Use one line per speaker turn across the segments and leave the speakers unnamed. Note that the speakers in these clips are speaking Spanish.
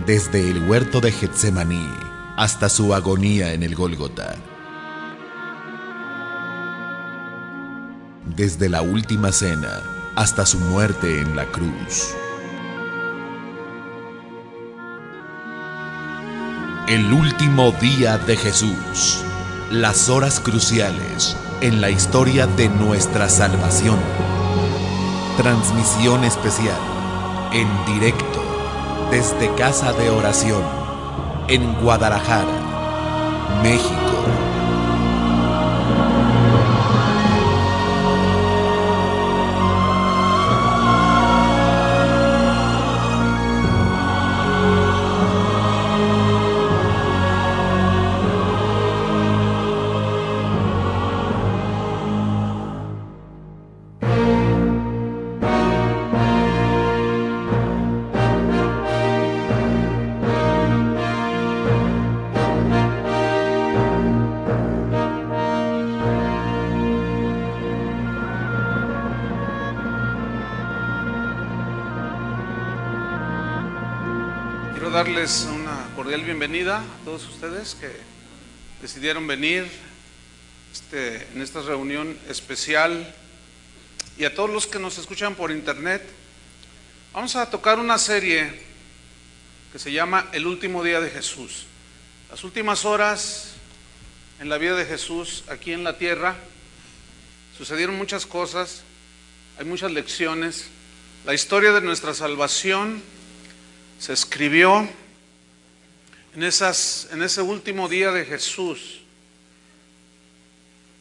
desde el huerto de Getsemaní hasta su agonía en el Gólgota. Desde la última cena hasta su muerte en la cruz. El último día de Jesús. Las horas cruciales en la historia de nuestra salvación. Transmisión especial, en directo, desde Casa de Oración, en Guadalajara, México.
Darles una cordial bienvenida a todos ustedes que decidieron venir en esta reunión especial, y a todos los que nos escuchan por internet. Vamos a tocar una serie que se llama El último día de Jesús. Las últimas horas en la vida de Jesús aquí en la tierra. Sucedieron muchas cosas, hay muchas lecciones. La historia de nuestra salvación se escribió en ese último día de Jesús.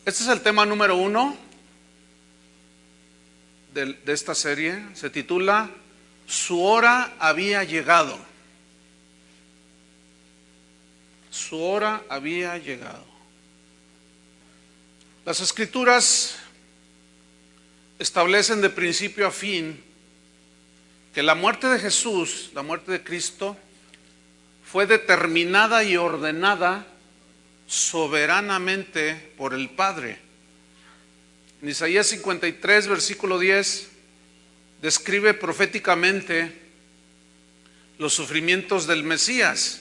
Este es el tema número 1 de esta serie. Se titula Su hora había llegado. Su hora había llegado. Las Escrituras establecen de principio a fin que la muerte de Jesús, la muerte de Cristo, fue determinada y ordenada soberanamente por el Padre. En Isaías 53, versículo 10, describe proféticamente los sufrimientos del Mesías.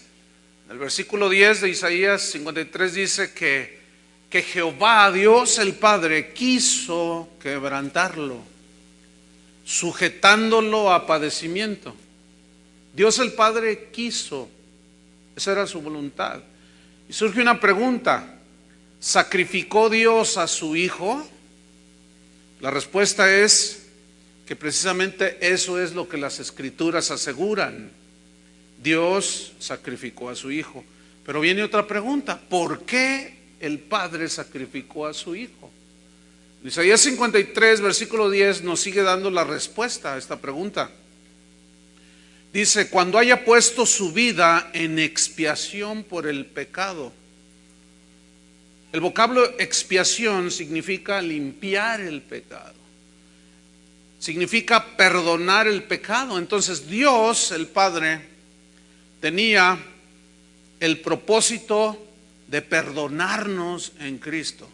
El versículo 10 de Isaías 53 dice que Jehová, Dios el Padre, quiso quebrantarlo, sujetándolo a padecimiento. Dios el Padre quiso, esa era su voluntad. Y surge una pregunta: ¿sacrificó Dios a su Hijo? La respuesta es que precisamente eso es lo que las Escrituras aseguran. Dios sacrificó a su Hijo. Pero viene otra pregunta: ¿por qué el Padre sacrificó a su Hijo? Isaías 53, versículo 10 nos sigue dando la respuesta a esta pregunta. Dice: cuando haya puesto su vida en expiación por el pecado. El vocablo expiación significa limpiar el pecado, significa perdonar el pecado. Entonces Dios, el Padre, tenía el propósito de perdonarnos en Cristo,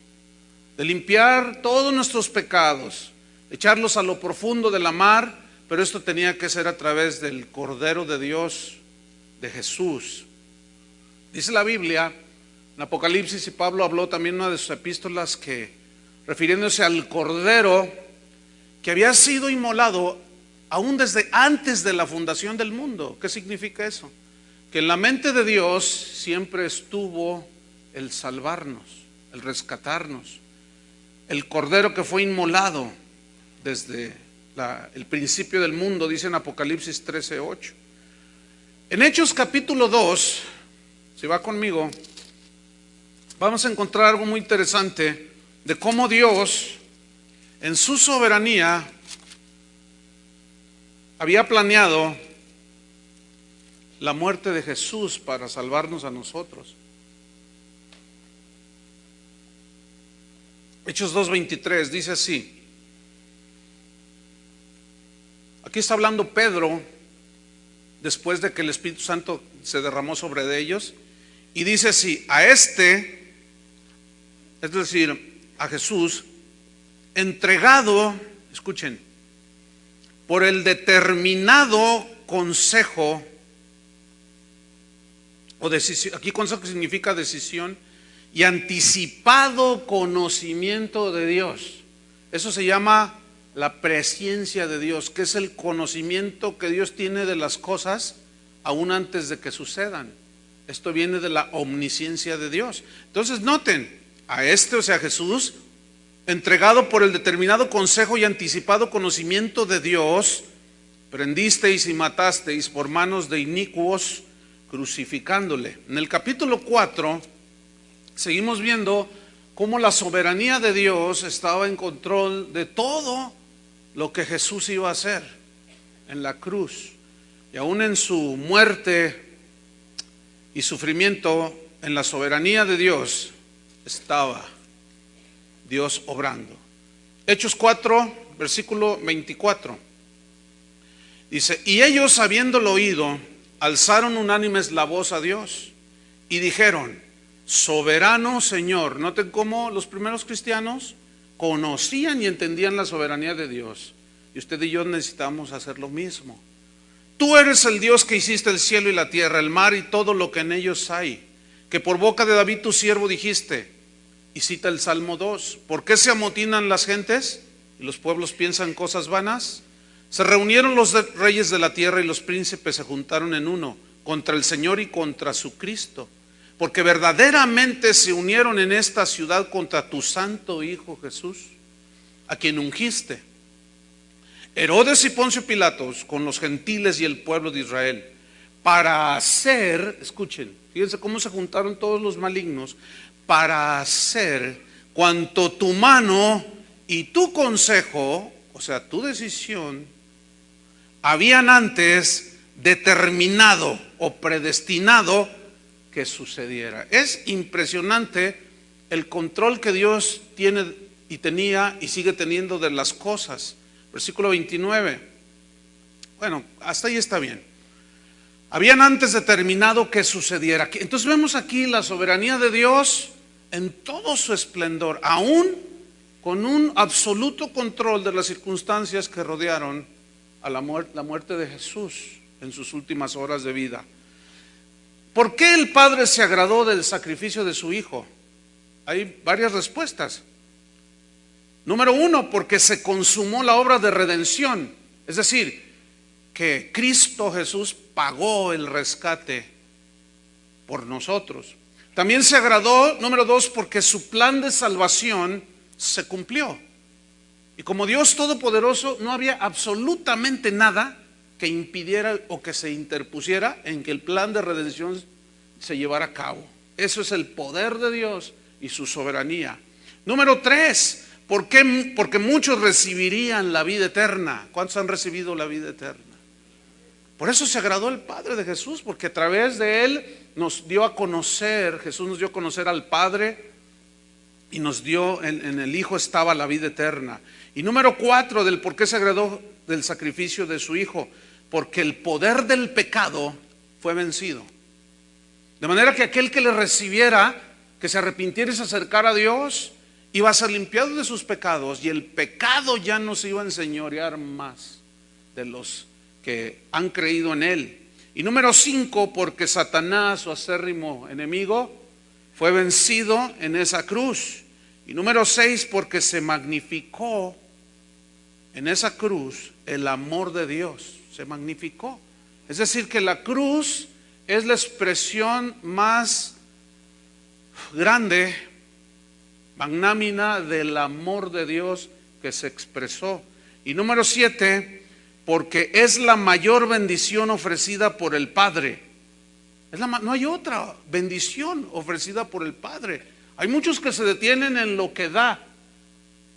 de limpiar todos nuestros pecados, echarlos a lo profundo de la mar, pero esto tenía que ser a través del Cordero de Dios, de Jesús. Dice la Biblia, en Apocalipsis, y Pablo habló también en una de sus epístolas, que refiriéndose al Cordero que había sido inmolado aún desde antes de la fundación del mundo. ¿Qué significa eso? Que en la mente de Dios siempre estuvo el salvarnos, el rescatarnos. El Cordero que fue inmolado desde el principio del mundo, dice en Apocalipsis 13:8. En Hechos capítulo 2, si va conmigo, vamos a encontrar algo muy interesante de cómo Dios, en su soberanía, había planeado la muerte de Jesús para salvarnos a nosotros. Hechos 2:23 dice así. Aquí está hablando Pedro después de que el Espíritu Santo se derramó sobre de ellos, y dice así: a este, es decir, a Jesús, entregado, escuchen, por el determinado consejo o decisión. Aquí consejo significa decisión y anticipado conocimiento de Dios. Eso se llama la presciencia de Dios, que es el conocimiento que Dios tiene de las cosas aún antes de que sucedan. Esto viene de la omnisciencia de Dios. Entonces noten, a este, o sea Jesús, entregado por el determinado consejo y anticipado conocimiento de Dios, prendisteis y matasteis por manos de inicuos, crucificándole. En el capítulo 4 seguimos viendo cómo la soberanía de Dios estaba en control de todo lo que Jesús iba a hacer en la cruz. Y aún en su muerte y sufrimiento, en la soberanía de Dios estaba Dios obrando. Hechos 4, versículo 24. Dice, y ellos habiéndolo oído, alzaron unánimes la voz a Dios y dijeron, soberano Señor. Noten cómo los primeros cristianos conocían y entendían la soberanía de Dios. Y usted y yo necesitamos hacer lo mismo. Tú eres el Dios que hiciste el cielo y la tierra, el mar y todo lo que en ellos hay, que por boca de David tu siervo dijiste. Y cita el Salmo 2. ¿Por qué se amotinan las gentes y los pueblos piensan cosas vanas? Se reunieron los reyes de la tierra y los príncipes se juntaron en uno contra el Señor y contra su Cristo, porque verdaderamente se unieron en esta ciudad contra tu santo Hijo Jesús, a quien ungiste. Herodes y Poncio Pilatos con los gentiles y el pueblo de Israel, para hacer, escuchen, fíjense cómo se juntaron todos los malignos, para hacer cuanto tu mano y tu consejo, o sea, tu decisión, habían antes determinado o predestinado que sucediera. Es impresionante el control que Dios tiene y tenía y sigue teniendo de las cosas. Versículo 29. Bueno, hasta ahí está bien. Habían antes determinado que sucediera. Entonces vemos aquí la soberanía de Dios en todo su esplendor, aún con un absoluto control de las circunstancias que rodearon a la muerte de Jesús en sus últimas horas de vida. ¿Por qué el Padre se agradó del sacrificio de su Hijo? Hay varias respuestas. Número 1, porque se consumó la obra de redención, es decir, que Cristo Jesús pagó el rescate por nosotros. También se agradó, número 2, porque su plan de salvación se cumplió. Y como Dios Todopoderoso, no había absolutamente nada que impidiera o que se interpusiera en que el plan de redención se llevara a cabo. Eso es el poder de Dios y su soberanía. Número 3, ¿por qué? Porque muchos recibirían la vida eterna. ¿Cuántos han recibido la vida eterna? Por eso se agradó el Padre de Jesús, porque a través de Él nos dio a conocer, Jesús nos dio a conocer al Padre y nos dio, en el Hijo estaba la vida eterna. Y número 4, del por qué se agradó del sacrificio de su Hijo, porque el poder del pecado fue vencido. De manera que aquel que le recibiera, que se arrepintiera y se acercara a Dios, iba a ser limpiado de sus pecados y el pecado ya no se iba a enseñorear más de los que han creído en Él. Y número 5, porque Satanás, su acérrimo enemigo, fue vencido en esa cruz. Y número 6, porque se magnificó en esa cruz el amor de Dios. Se magnificó. Es decir, que la cruz es la expresión más grande, magnámina del amor de Dios que se expresó. Y número 7, porque es la mayor bendición ofrecida por el Padre. No hay otra bendición ofrecida por el Padre. Hay muchos que se detienen en lo que da,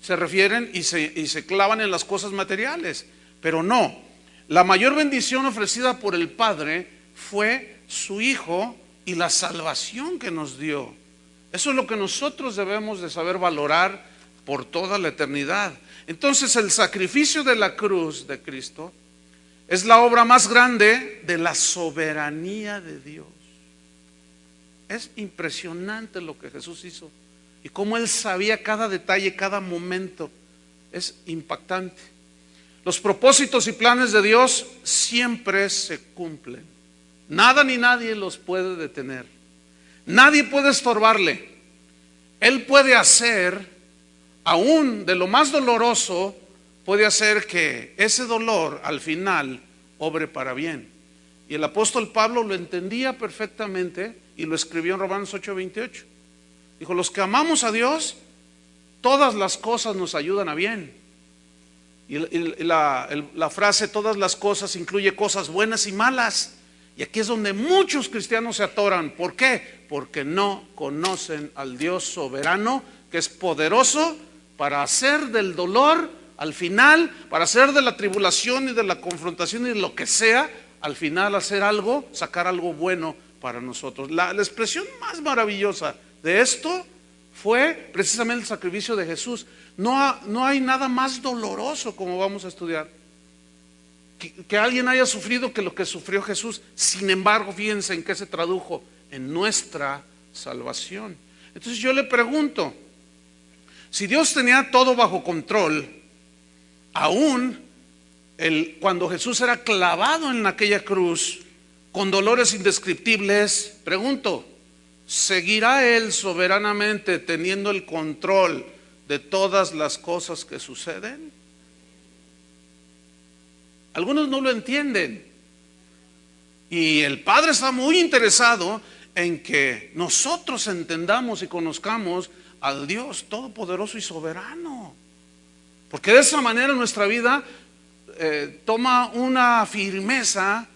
se refieren y se clavan en las cosas materiales, pero no. La mayor bendición ofrecida por el Padre fue su Hijo y la salvación que nos dio. Eso es lo que nosotros debemos de saber valorar por toda la eternidad. Entonces el sacrificio de la cruz de Cristo es la obra más grande de la soberanía de Dios. Es impresionante lo que Jesús hizo y cómo Él sabía cada detalle, cada momento. Es impactante. Los propósitos y planes de Dios siempre se cumplen. Nada ni nadie los puede detener. Nadie puede estorbarle. Él puede hacer, aún de lo más doloroso, puede hacer que ese dolor al final obre para bien. Y el apóstol Pablo lo entendía perfectamente y lo escribió en Romanos 8:28. Dijo: los que amamos a Dios, todas las cosas nos ayudan a bien. Y la frase todas las cosas incluye cosas buenas y malas. Y aquí es donde muchos cristianos se atoran. ¿Por qué? Porque no conocen al Dios soberano, que es poderoso para hacer del dolor al final, para hacer de la tribulación y de la confrontación y de lo que sea, al final hacer algo, sacar algo bueno para nosotros. La expresión más maravillosa de esto fue precisamente el sacrificio de Jesús. No hay nada más doloroso, como vamos a estudiar, que alguien haya sufrido que lo que sufrió Jesús. Sin embargo, fíjense en qué se tradujo: en nuestra salvación. Entonces yo le pregunto, si Dios tenía todo bajo control, aún cuando Jesús era clavado en aquella cruz con dolores indescriptibles, pregunto, ¿seguirá Él soberanamente teniendo el control de todas las cosas que suceden? Algunos no lo entienden. Y el Padre está muy interesado en que nosotros entendamos y conozcamos al Dios todopoderoso y soberano. Porque de esa manera nuestra vida toma una firmeza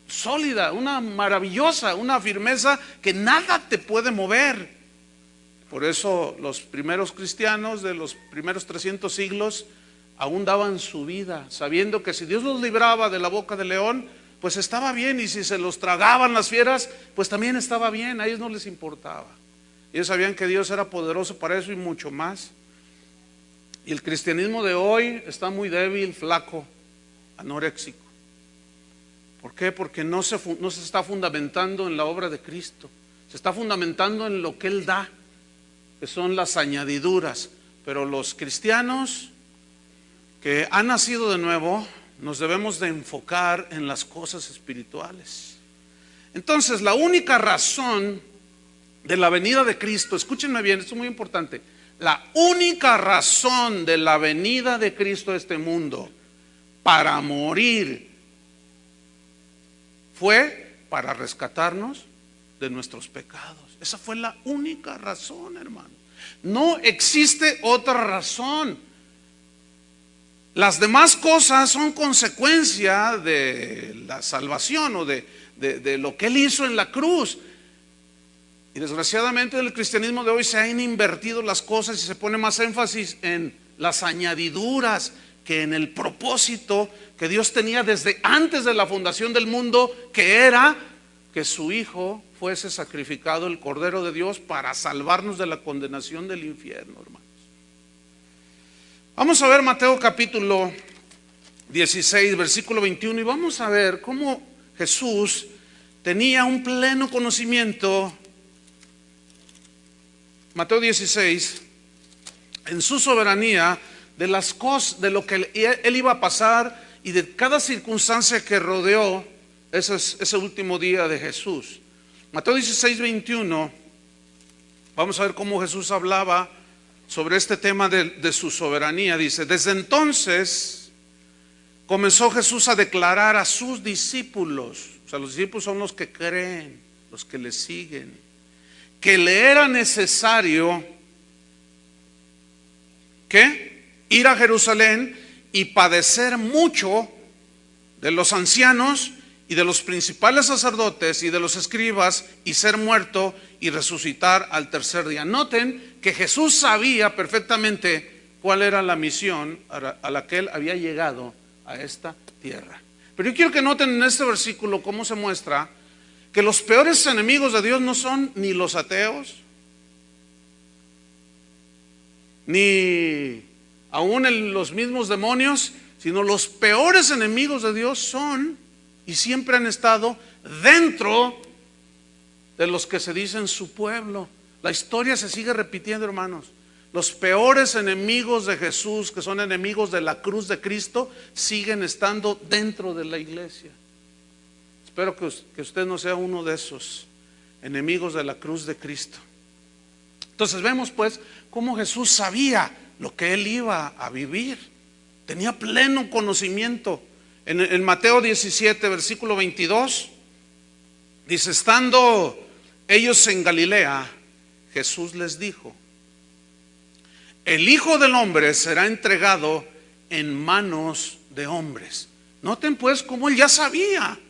sólida, una maravillosa, una firmeza que nada te puede mover. Por eso los primeros cristianos de los primeros 300 siglos aún daban su vida, sabiendo que si Dios los libraba de la boca del león, pues estaba bien, y si se los tragaban las fieras, pues también estaba bien. A ellos no les importaba. Ellos sabían que Dios era poderoso para eso y mucho más. Y el cristianismo de hoy está muy débil, flaco, anoréxico. ¿Por qué? Porque no se está fundamentando en la obra de Cristo. Se está fundamentando en lo que Él da, que son las añadiduras. Pero los cristianos que han nacido de nuevo, nos debemos de enfocar en las cosas espirituales. Entonces, la única razón de la venida de Cristo, escúchenme bien, esto es muy importante, la única razón de la venida de Cristo a este mundo para morir fue para rescatarnos de nuestros pecados. Esa fue la única razón, hermano. No existe otra razón. Las demás cosas son consecuencia de la salvación o de lo que Él hizo en la cruz. Y desgraciadamente en el cristianismo de hoy se han invertido las cosas y se pone más énfasis en las añadiduras que en el propósito que Dios tenía desde antes de la fundación del mundo, que era que su Hijo fuese sacrificado, el Cordero de Dios, para salvarnos de la condenación del infierno, hermano. Vamos a ver Mateo capítulo 16, versículo 21, y vamos a ver cómo Jesús tenía un pleno conocimiento. Mateo 16, en su soberanía de las cosas, de lo que Él iba a pasar y de cada circunstancia que rodeó ese último día de Jesús. Mateo 16, 21, vamos a ver cómo Jesús hablaba sobre este tema de su soberanía. Dice: desde entonces comenzó Jesús a declarar a sus discípulos, o sea, los discípulos son los que creen, los que le siguen, que le era necesario ¿qué? Ir a Jerusalén y padecer mucho de los ancianos y de los principales sacerdotes y de los escribas, y ser muerto y resucitar al tercer día. Noten que Jesús sabía perfectamente cuál era la misión a la que Él había llegado a esta tierra. Pero yo quiero que noten en este versículo cómo se muestra que los peores enemigos de Dios no son ni los ateos, ni aún los mismos demonios, sino los peores enemigos de Dios son y siempre han estado dentro de los que se dicen su pueblo. La historia se sigue repitiendo, hermanos. Los peores enemigos de Jesús, que son enemigos de la cruz de Cristo, siguen estando dentro de la iglesia. Espero que usted no sea uno de esos enemigos de la cruz de Cristo. Entonces vemos pues cómo Jesús sabía lo que él iba a vivir. Tenía pleno conocimiento. En Mateo 17, versículo 22, dice: estando ellos en Galilea, Jesús les dijo: el Hijo del Hombre será entregado en manos de hombres. Noten pues cómo él ya sabía.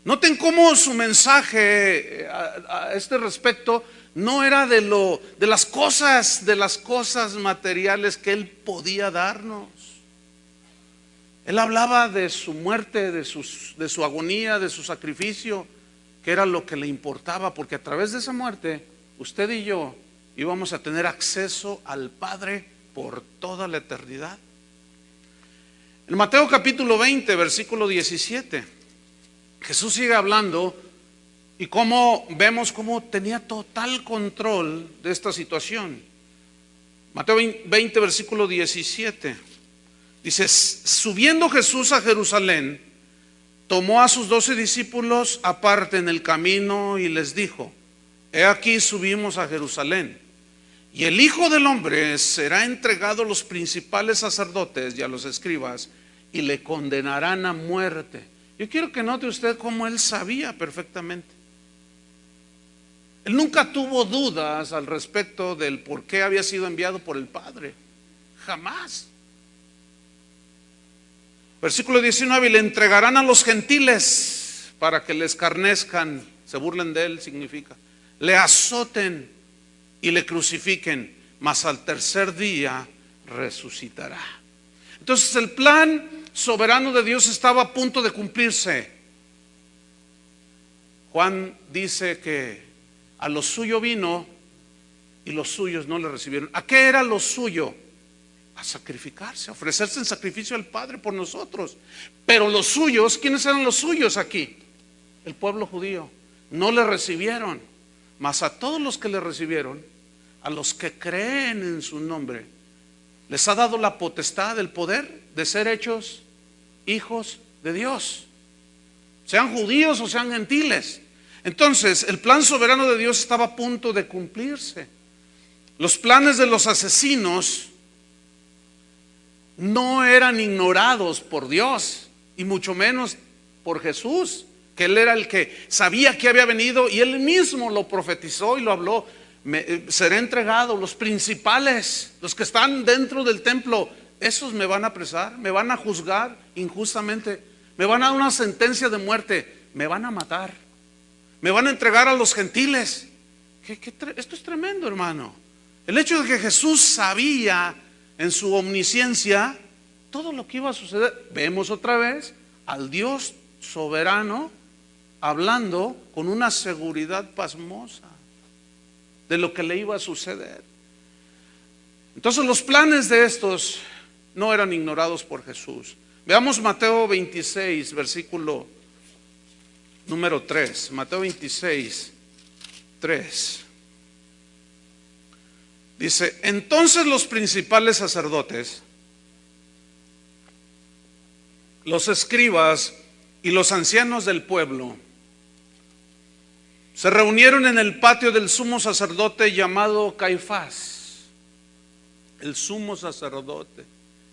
Noten cómo su mensaje a este respecto no era de las cosas materiales que él podía darnos. Él hablaba de su muerte, de su agonía, de su sacrificio, que era lo que le importaba, porque a través de esa muerte, usted y yo íbamos a tener acceso al Padre por toda la eternidad. En Mateo capítulo 20, versículo 17, Jesús sigue hablando y vemos cómo tenía total control de esta situación. Mateo 20, versículo 17, dice: subiendo Jesús a Jerusalén, tomó a sus 12 discípulos aparte en el camino y les dijo: he aquí subimos a Jerusalén, y el Hijo del Hombre será entregado a los principales sacerdotes y a los escribas, y le condenarán a muerte. Yo quiero que note usted cómo él sabía perfectamente. Él nunca tuvo dudas al respecto del por qué había sido enviado por el Padre. Jamás. Versículo 19: y le entregarán a los gentiles para que le escarnezcan, se burlen de él, significa, le azoten y le crucifiquen, mas al tercer día resucitará. Entonces el plan soberano de Dios estaba a punto de cumplirse. Juan dice que a lo suyo vino y los suyos no le recibieron. ¿A qué era lo suyo? A sacrificarse, a ofrecerse en sacrificio al Padre por nosotros. Pero los suyos, ¿quiénes eran los suyos aquí? El pueblo judío. No le recibieron. Mas a todos los que le recibieron, a los que creen en su nombre, les ha dado la potestad, el poder de ser hechos hijos de Dios, sean judíos o sean gentiles. Entonces el plan soberano de Dios estaba a punto de cumplirse. Los planes de los asesinos no eran ignorados por Dios, y mucho menos por Jesús, que él era el que sabía que había venido, y él mismo lo profetizó y lo habló. Seré entregado, los principales, los que están dentro del templo, esos me van a apresar, me van a juzgar injustamente, me van a dar una sentencia de muerte, me van a matar, me van a entregar a los gentiles. Esto es tremendo, hermano. El hecho de que Jesús sabía en su omnisciencia todo lo que iba a suceder. Vemos otra vez al Dios soberano hablando con una seguridad pasmosa de lo que le iba a suceder. Entonces los planes de estos no eran ignorados por Jesús. Veamos Mateo 26, versículo número 3. Mateo 26, 3. Dice: entonces los principales sacerdotes, los escribas y los ancianos del pueblo se reunieron en el patio del sumo sacerdote llamado Caifás. El sumo sacerdote,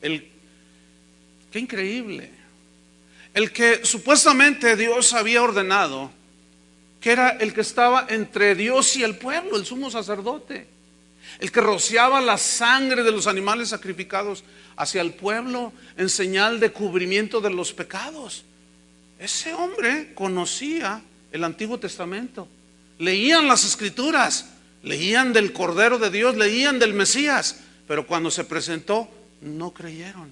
qué increíble, el que supuestamente Dios había ordenado, que era el que estaba entre Dios y el pueblo, el sumo sacerdote, el que rociaba la sangre de los animales sacrificados hacia el pueblo en señal de cubrimiento de los pecados. Ese hombre conocía el Antiguo Testamento, leían las Escrituras, leían del Cordero de Dios, leían del Mesías, pero cuando se presentó no creyeron.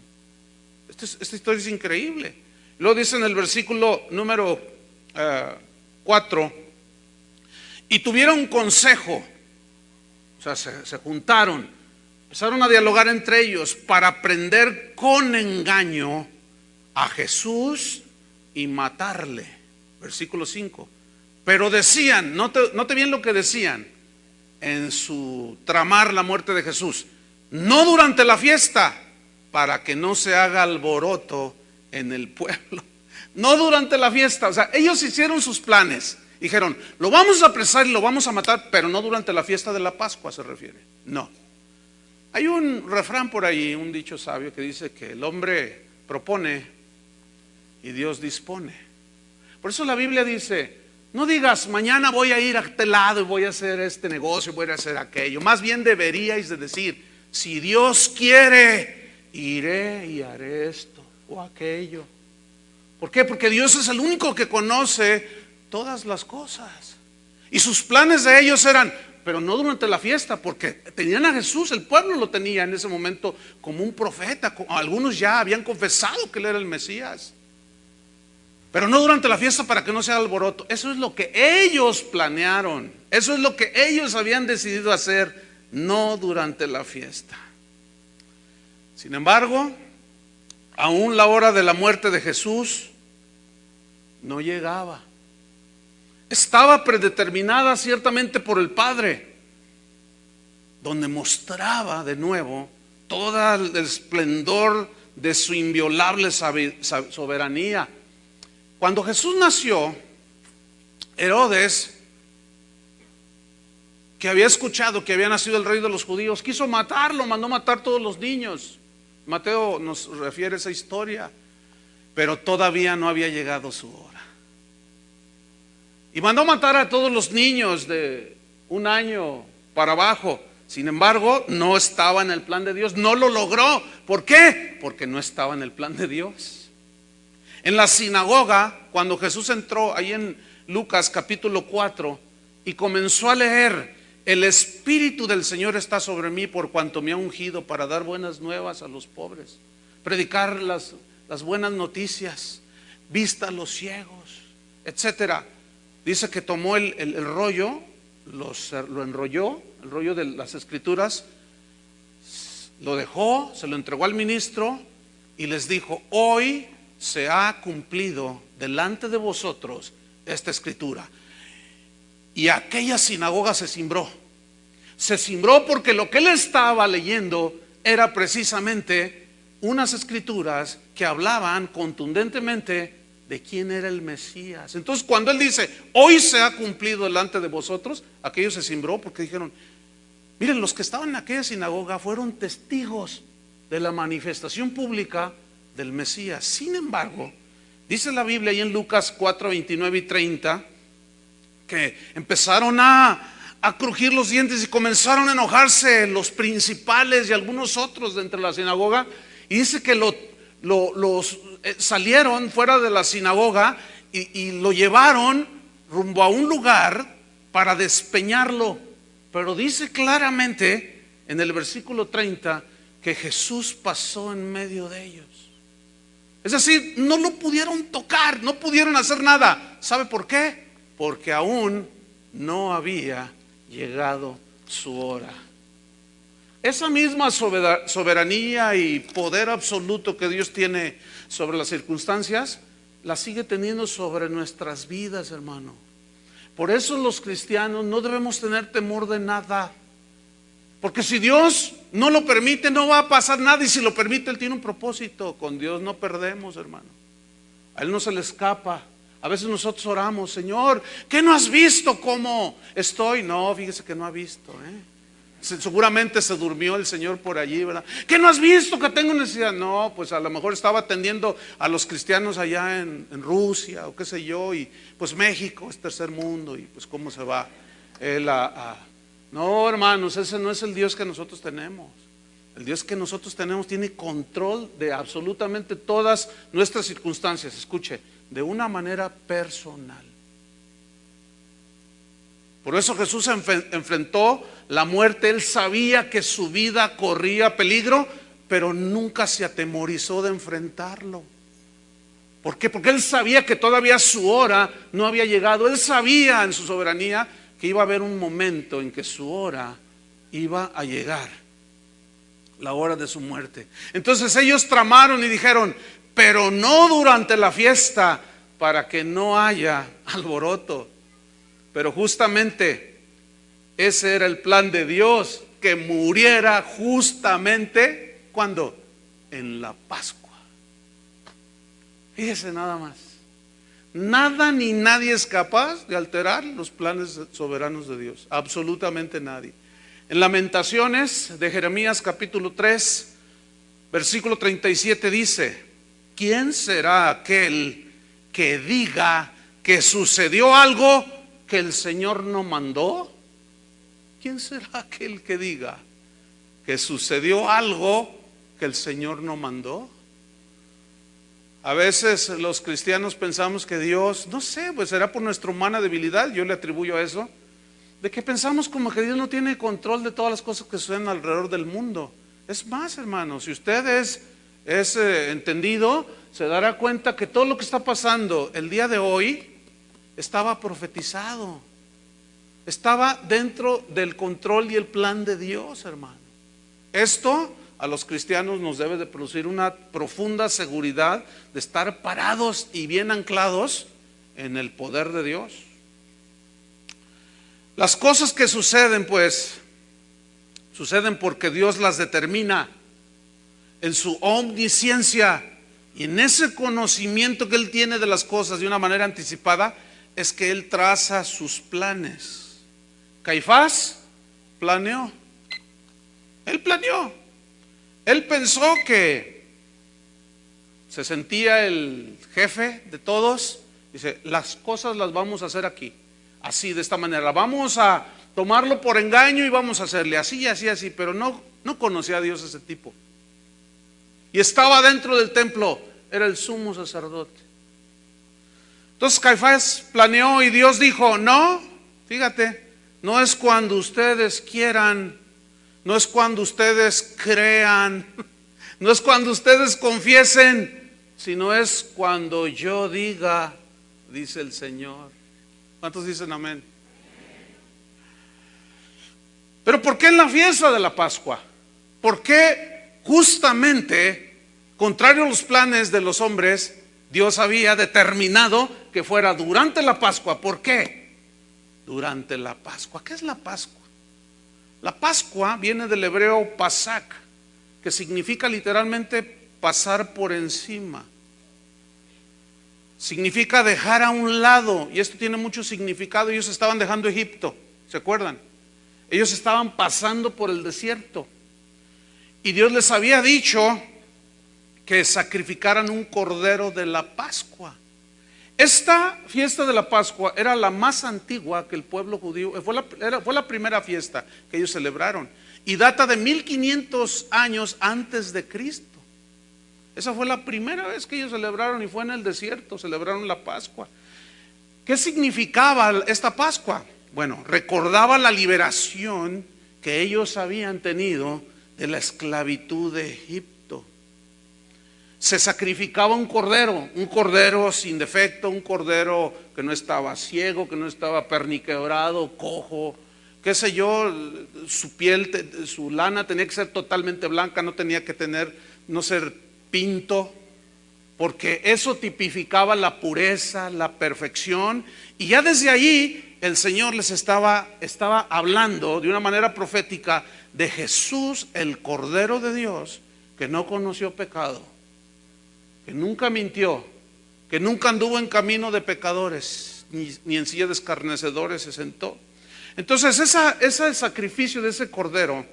Esta historia es increíble. Luego dice en el versículo número 4: y tuvieron consejo, o sea, se juntaron, empezaron a dialogar entre ellos para prender con engaño a Jesús y matarle. Versículo 5. Pero decían, note bien lo que decían en su tramar la muerte de Jesús: no durante la fiesta, para que no se haga alboroto en el pueblo. No durante la fiesta. O sea, ellos hicieron sus planes. Dijeron, lo vamos a apresar y lo vamos a matar, pero no durante la fiesta de la Pascua se refiere. No. Hay un refrán por ahí, un dicho sabio que dice que el hombre propone y Dios dispone. Por eso la Biblia dice, no digas, mañana voy a ir a este lado y voy a hacer este negocio, voy a hacer aquello. Más bien deberíais de decir, si Dios quiere, iré y haré esto o aquello. ¿Por qué? Porque Dios es el único que conoce todas las cosas. Y sus planes de ellos eran, pero no durante la fiesta, porque tenían a Jesús, el pueblo lo tenía en ese momento como un profeta. Algunos ya habían confesado que él era el Mesías. Pero no durante la fiesta para que no sea alboroto. Eso es lo que ellos planearon. Eso es lo que ellos habían decidido hacer, no durante la fiesta. Sin embargo, aún la hora de la muerte de Jesús no llegaba. Estaba predeterminada ciertamente por el Padre, donde mostraba de nuevo todo el esplendor de su inviolable soberanía. Cuando Jesús nació, Herodes, que había escuchado que había nacido el rey de los judíos, quiso matarlo, mandó matar todos los niños. Mateo nos refiere esa historia, pero todavía no había llegado su hora. Y mandó matar a todos los niños de 1 año para abajo. Sin embargo, no estaba en el plan de Dios, no lo logró. ¿Por qué? Porque no estaba en el plan de Dios. En la sinagoga, cuando Jesús entró ahí en Lucas capítulo 4 y comenzó a leer, el Espíritu del Señor está sobre mí por cuanto me ha ungido para dar buenas nuevas a los pobres, predicar las buenas noticias, vista a los ciegos, etcétera. Dice que tomó el rollo, lo enrolló, el rollo de las escrituras, lo dejó, se lo entregó al ministro y les dijo, hoy se ha cumplido delante de vosotros esta escritura. Y aquella sinagoga se cimbró. Se cimbró porque lo que él estaba leyendo era precisamente unas escrituras que hablaban contundentemente de quién era el Mesías. Entonces cuando él dice, hoy se ha cumplido delante de vosotros, aquello se cimbró porque dijeron, miren, los que estaban en aquella sinagoga fueron testigos de la manifestación pública del Mesías. Sin embargo, dice la Biblia ahí en Lucas 4, 29 y 30, que empezaron a crujir los dientes y comenzaron a enojarse los principales y algunos otros de entre la sinagoga, y dice que los salieron fuera de la sinagoga y lo llevaron rumbo a un lugar para despeñarlo. Pero dice claramente en el versículo 30 que Jesús pasó en medio de ellos. Es decir, no lo pudieron tocar, no pudieron hacer nada. ¿Sabe por qué? Porque aún no había llegado su hora. Esa misma soberanía y poder absoluto que Dios tiene sobre las circunstancias, la sigue teniendo sobre nuestras vidas, hermano. Por eso los cristianos no debemos tener temor de nada. Porque si Dios no lo permite, no va a pasar nada. Y si lo permite, Él tiene un propósito. Con Dios no perdemos, hermano. A Él no se le escapa. A veces nosotros oramos, Señor, ¿qué no has visto cómo estoy? No, fíjese que no ha visto, Seguramente se durmió el Señor por allí, ¿verdad? ¿Qué no has visto que tengo necesidad? No, pues a lo mejor estaba atendiendo a los cristianos allá en Rusia o qué sé yo. Y pues México es tercer mundo. Y pues cómo se va Él No, hermanos, ese no es el Dios que nosotros tenemos. El Dios que nosotros tenemos tiene control de absolutamente todas nuestras circunstancias. Escuche, de una manera personal. Por eso Jesús enfrentó la muerte. Él sabía que su vida corría peligro, pero nunca se atemorizó de enfrentarlo. ¿Por qué? Porque Él sabía que todavía su hora no había llegado. Él sabía en su soberanía que iba a haber un momento en que su hora iba a llegar, la hora de su muerte. Entonces ellos tramaron y dijeron, pero no durante la fiesta, para que no haya alboroto. Pero justamente ese era el plan de Dios, que muriera justamente ¿cuándo? En la Pascua. Fíjese nada más. Nada ni nadie es capaz de alterar los planes soberanos de Dios. Absolutamente nadie. En Lamentaciones de Jeremías capítulo 3, versículo 37 dice: ¿quién será aquel que diga que sucedió algo que el Señor no mandó? ¿Quién será aquel que diga que sucedió algo que el Señor no mandó? A veces los cristianos pensamos que Dios, no sé, pues será por nuestra humana debilidad, yo le atribuyo a eso, de que pensamos como que Dios no tiene control de todas las cosas que suceden alrededor del mundo. Es más, hermano, si usted es entendido, se dará cuenta que todo lo que está pasando el día de hoy estaba profetizado, estaba dentro del control y el plan de Dios, hermano. Esto a los cristianos nos debe de producir una profunda seguridad de estar parados y bien anclados en el poder de Dios. Las cosas que suceden, pues, suceden porque Dios las determina en su omnisciencia, y en ese conocimiento que Él tiene de las cosas de una manera anticipada, es que Él traza sus planes. Caifás planeó. Él planeó. Él pensó que se sentía el jefe de todos. Dice, las cosas las vamos a hacer aquí, así, de esta manera. Vamos a tomarlo por engaño y vamos a hacerle así, así, así. Pero no conocía a Dios ese tipo. Y estaba dentro del templo, era el sumo sacerdote. Entonces Caifás planeó y Dios dijo, no, fíjate, no es cuando ustedes quieran, no es cuando ustedes crean, no es cuando ustedes confiesen, sino es cuando yo diga, dice el Señor. ¿Cuántos dicen amén? Pero ¿por qué en la fiesta de la Pascua? ¿Por qué justamente, contrario a los planes de los hombres, Dios había determinado que fuera durante la Pascua? ¿Por qué? Durante la Pascua. ¿Qué es la Pascua? La Pascua viene del hebreo pasak, que significa literalmente pasar por encima. Significa dejar a un lado, y esto tiene mucho significado. Ellos estaban dejando Egipto, ¿se acuerdan? Ellos estaban pasando por el desierto, y Dios les había dicho que sacrificaran un cordero de la Pascua. Esta fiesta de la Pascua era la más antigua que el pueblo judío, fue la primera fiesta que ellos celebraron, y data de 1500 años antes de Cristo. Esa fue la primera vez que ellos celebraron, y fue en el desierto, celebraron la Pascua. ¿Qué significaba esta Pascua? Bueno, recordaba la liberación que ellos habían tenido de la esclavitud de Egipto. Se sacrificaba un cordero sin defecto, un cordero que no estaba ciego, que no estaba perniquebrado, cojo, qué sé yo. Su piel, su lana tenía que ser totalmente blanca, no tenía que no ser pinto, porque eso tipificaba la pureza, la perfección. Y ya desde allí el Señor les estaba hablando de una manera profética de Jesús, el Cordero de Dios, que no conoció pecado, que nunca mintió, que nunca anduvo en camino de pecadores, ni en silla de escarnecedores se sentó. Entonces ese sacrificio de ese cordero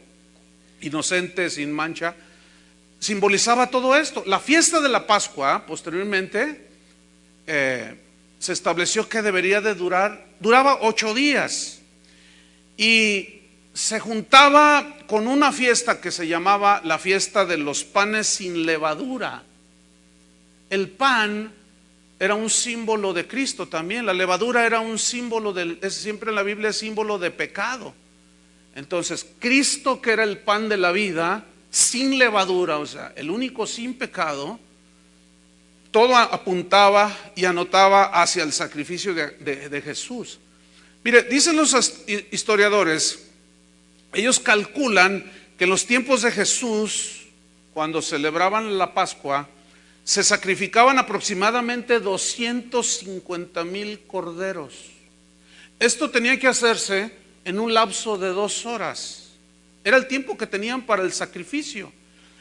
inocente, sin mancha, simbolizaba todo esto. La fiesta de la Pascua posteriormente se estableció que duraba 8 días, y se juntaba con una fiesta que se llamaba la fiesta de los panes sin levadura. El pan era un símbolo de Cristo también. La levadura era un símbolo siempre en la Biblia es símbolo de pecado. Entonces Cristo, que era el pan de la vida, sin levadura, o sea, el único sin pecado, todo apuntaba y anotaba hacia el sacrificio de Jesús. Mire, dicen los historiadores, ellos calculan que en los tiempos de Jesús, cuando celebraban la Pascua, se sacrificaban aproximadamente 250,000 corderos. Esto tenía que hacerse en un lapso de 2 horas. Era el tiempo que tenían para el sacrificio.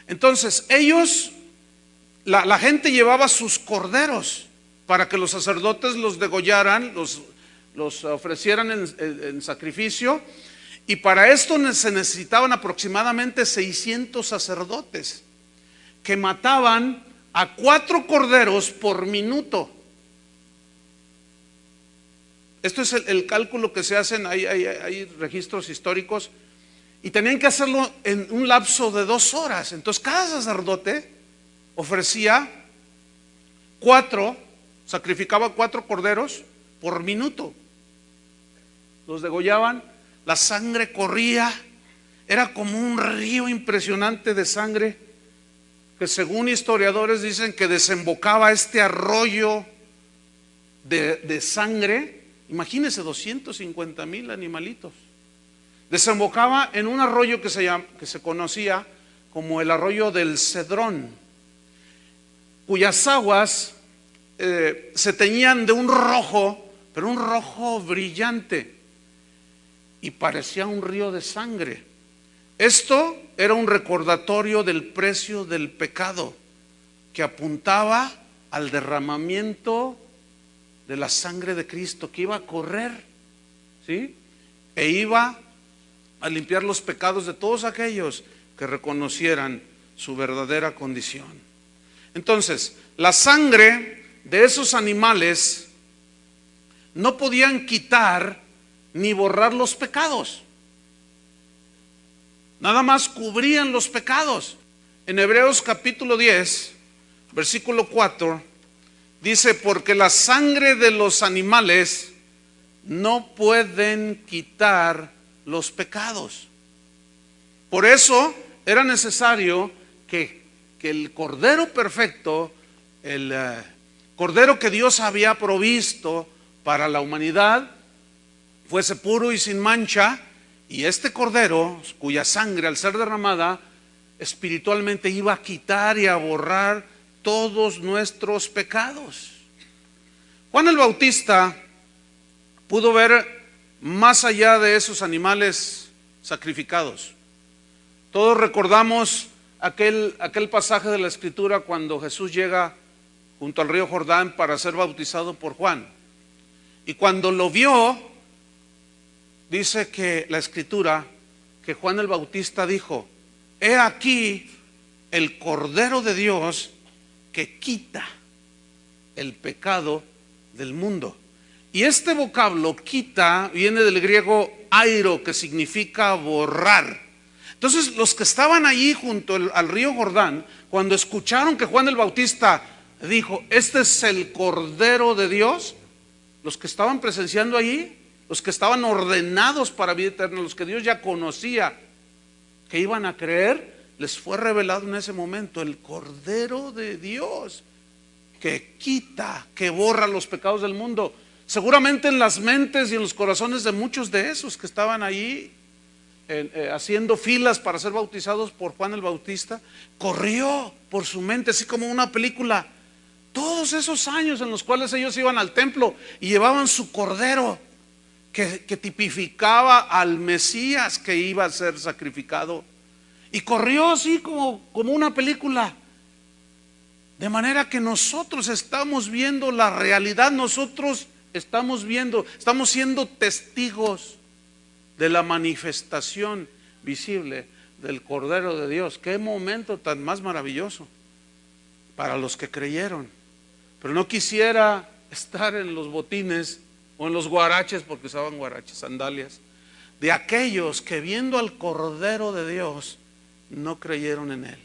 Entonces ellos la gente llevaba sus corderos para que los sacerdotes los degollaran, los ofrecieran en sacrificio, y para esto se necesitaban aproximadamente 600 sacerdotes que mataban a 4 corderos por minuto. Esto es el cálculo que se hacen, hay registros históricos, y tenían que hacerlo en un lapso de 2 horas. Entonces cada sacerdote ofrecía 4, sacrificaba 4 corderos por minuto. Los degollaban, la sangre corría, era como un río impresionante de sangre, que según historiadores dicen que desembocaba este arroyo de sangre. Imagínense, 250,000 animalitos. Desembocaba en un arroyo que se conocía como el arroyo del Cedrón, cuyas aguas se teñían de un rojo, pero un rojo brillante, y parecía un río de sangre. Esto era un recordatorio del precio del pecado, que apuntaba al derramamiento de la sangre de Cristo, que iba a correr, ¿sí? E iba a limpiar los pecados de todos aquellos que reconocieran su verdadera condición. Entonces, la sangre de esos animales no podían quitar ni borrar los pecados, nada más cubrían los pecados. En Hebreos capítulo 10, versículo 4, dice: porque la sangre de los animales no pueden quitar los pecados. Por eso era necesario que el Cordero perfecto, el Cordero que Dios había provisto para la humanidad, fuese puro y sin mancha, y este Cordero, cuya sangre al ser derramada espiritualmente iba a quitar y a borrar todos nuestros pecados. Juan el Bautista pudo ver más allá de esos animales sacrificados. Todos recordamos aquel pasaje de la Escritura cuando Jesús llega junto al río Jordán para ser bautizado por Juan. Y cuando lo vio, dice que la Escritura, que Juan el Bautista dijo: he aquí el Cordero de Dios que quita el pecado del mundo. Y este vocablo quita viene del griego airo, que significa borrar. Entonces los que estaban allí junto al río Jordán, cuando escucharon que Juan el Bautista dijo: este es el Cordero de Dios, los que estaban presenciando allí, los que estaban ordenados para vida eterna, los que Dios ya conocía que iban a creer, les fue revelado en ese momento el Cordero de Dios que quita, que borra los pecados del mundo. Seguramente en las mentes y en los corazones de muchos de esos que estaban ahí haciendo filas para ser bautizados por Juan el Bautista, corrió por su mente, así como una película, todos esos años en los cuales ellos iban al templo y llevaban su cordero que tipificaba al Mesías que iba a ser sacrificado, y corrió así como una película. De manera que nosotros estamos viendo la realidad, nosotros estamos siendo testigos de la manifestación visible del Cordero de Dios. Qué momento tan más maravilloso para los que creyeron. Pero no quisiera estar en los botines o en los guaraches, porque usaban guaraches, sandalias, de aquellos que viendo al Cordero de Dios no creyeron en él.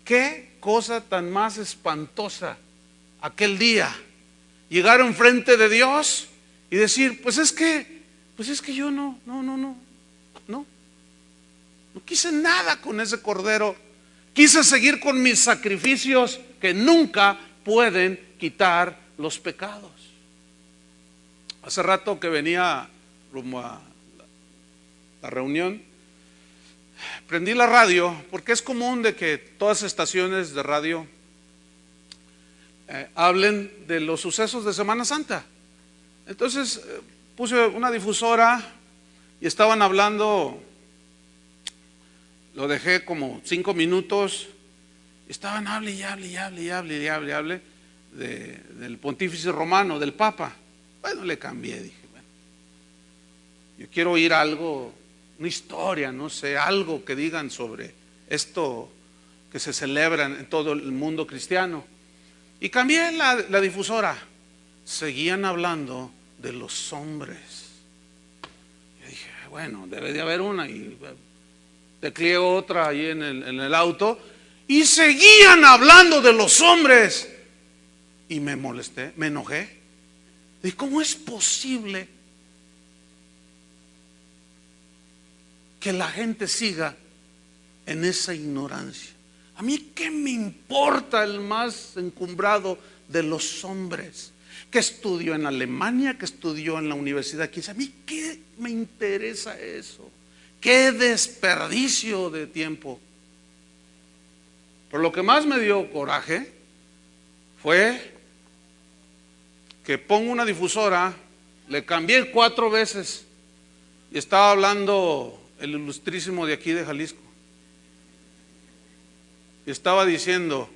Qué cosa tan más espantosa aquel día, llegar enfrente de Dios y decir: pues es que yo no quise nada con ese Cordero, quise seguir con mis sacrificios que nunca pueden quitar los pecados. Hace rato que venía rumbo a la reunión, prendí la radio, porque es común de que todas las estaciones de radio hablen de los sucesos de Semana Santa. Entonces puse una difusora y estaban hablando, lo dejé como 5 minutos, Estaban hable y hable y hable y hable y hable y hable del pontífice romano, del papa. Bueno, le cambié, dije, bueno, yo quiero oír algo, una historia, no sé, algo que digan sobre esto que se celebra en todo el mundo cristiano. Y cambié la difusora. Seguían hablando de los hombres. Yo dije, bueno, debe de haber una. Y tecleé otra ahí en el auto. Y seguían hablando de los hombres. Y me molesté, me enojé. Dije, ¿cómo es posible que la gente siga en esa ignorancia? A mí qué me importa el más encumbrado de los hombres, que estudió en Alemania, que estudió en la universidad aquí. A mí qué me interesa eso. Qué desperdicio de tiempo. Pero lo que más me dio coraje fue que pongo una difusora, le cambié 4 veces y estaba hablando el ilustrísimo de aquí de Jalisco. Y estaba diciendo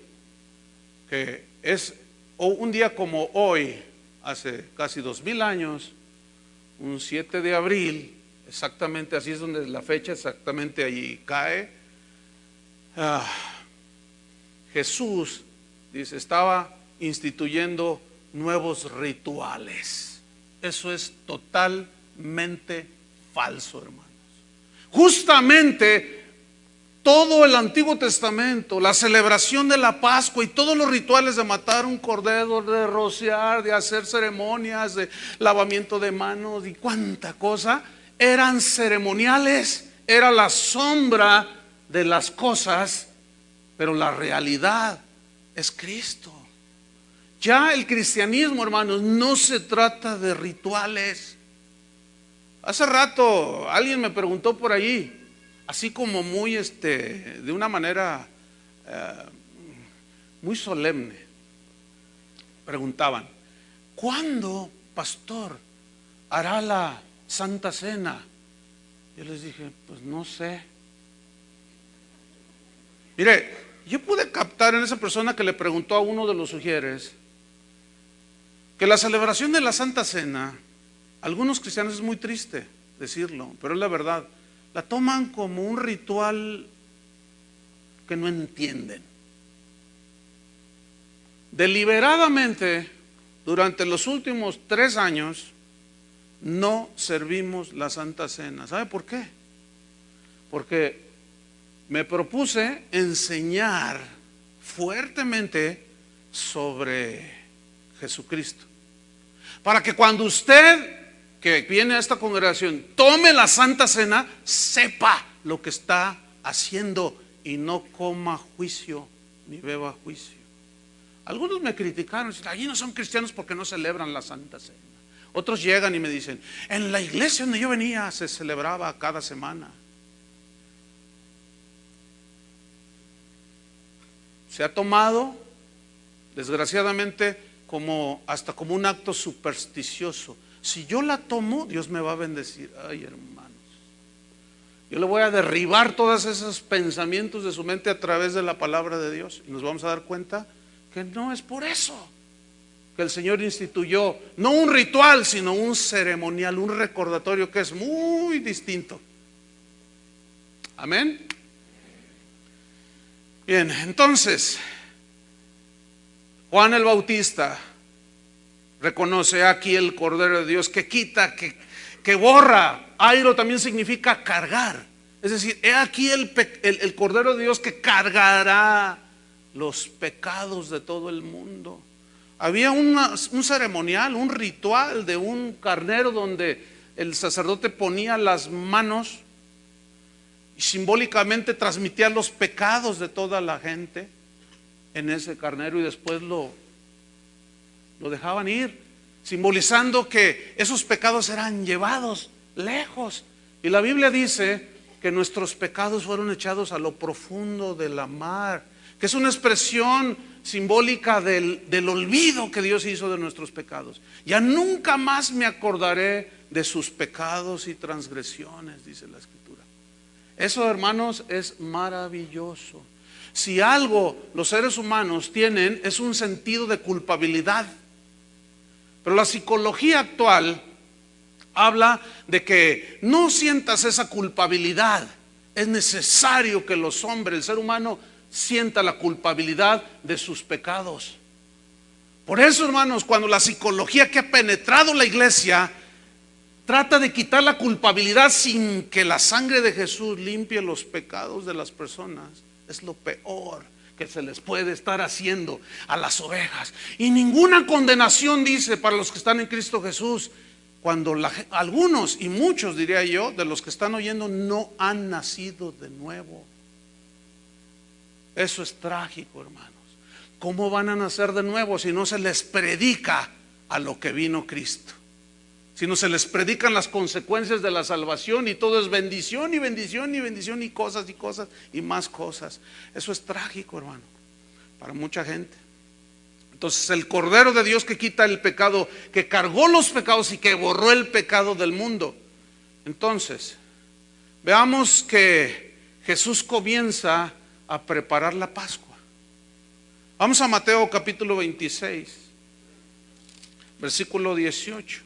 que es un día como hoy, hace casi 2000 años, un 7 de abril, exactamente así es donde la fecha, exactamente allí cae. Jesús, dice, estaba instituyendo nuevos rituales. Eso es totalmente falso, hermanos. Justamente todo el Antiguo Testamento, la celebración de la Pascua y todos los rituales de matar un cordero, de rociar, de hacer ceremonias, de lavamiento de manos y cuánta cosa, eran ceremoniales, era la sombra de las cosas, pero la realidad es Cristo. Ya el cristianismo, hermanos, no se trata de rituales. Hace rato alguien me preguntó por ahí, así como muy de una manera muy solemne, preguntaban, ¿cuándo, pastor, hará la Santa Cena? Yo les dije, pues no sé. Mire, yo pude captar en esa persona que le preguntó a uno de los sugieres que la celebración de la Santa Cena, algunos cristianos, es muy triste decirlo, pero es la verdad, la toman como un ritual que no entienden. Deliberadamente, durante los últimos 3 años, no servimos la Santa Cena. ¿Sabe por qué? Porque me propuse enseñar fuertemente sobre Jesucristo, para que cuando usted que viene a esta congregación tome la Santa Cena, sepa lo que está haciendo y no coma juicio ni beba juicio. Algunos me criticaron, dicen, allí no son cristianos porque no celebran la Santa Cena. Otros llegan y me dicen, en la iglesia donde yo venía se celebraba cada semana. Se ha tomado, desgraciadamente, hasta como un acto supersticioso. Si yo la tomo, Dios me va a bendecir. Ay, hermanos, yo le voy a derribar todos esos pensamientos de su mente a través de la palabra de Dios, y nos vamos a dar cuenta que no es por eso que el Señor instituyó no un ritual, sino un ceremonial, un recordatorio que es muy distinto. Amén. Bien, entonces Juan el Bautista reconoce aquí el Cordero de Dios que quita, que borra. Airo también significa cargar. Es decir, he aquí el Cordero de Dios que cargará los pecados de todo el mundo. Había un ceremonial, un ritual de un carnero donde el sacerdote ponía las manos y simbólicamente transmitía los pecados de toda la gente en ese carnero y después lo dejaban ir, simbolizando que esos pecados eran llevados lejos. Y la Biblia dice que nuestros pecados fueron echados a lo profundo de la mar, que es una expresión simbólica del olvido que Dios hizo de nuestros pecados. Ya nunca más me acordaré de sus pecados y transgresiones, dice la Escritura. Eso, hermanos, es maravilloso. Si algo los seres humanos tienen es un sentido de culpabilidad. Pero la psicología actual habla de que no sientas esa culpabilidad. Es necesario que los hombres, el ser humano, sienta la culpabilidad de sus pecados. Por eso, hermanos, cuando la psicología que ha penetrado la iglesia trata de quitar la culpabilidad sin que la sangre de Jesús limpie los pecados de las personas, es lo peor que se les puede estar haciendo a las ovejas. Y ninguna condenación, dice, para los que están en Cristo Jesús, cuando algunos y muchos, diría yo, de los que están oyendo no han nacido de nuevo. Eso es trágico, hermanos. ¿Cómo van a nacer de nuevo si no se les predica a lo que vino Cristo? Si no se les predican las consecuencias de la salvación y todo es bendición y bendición y bendición y cosas y más cosas. Eso es trágico, hermano, para mucha gente. Entonces el Cordero de Dios que quita el pecado, que cargó los pecados y que borró el pecado del mundo. Entonces, veamos que Jesús comienza a preparar la Pascua. Vamos a Mateo capítulo 26, versículo 18.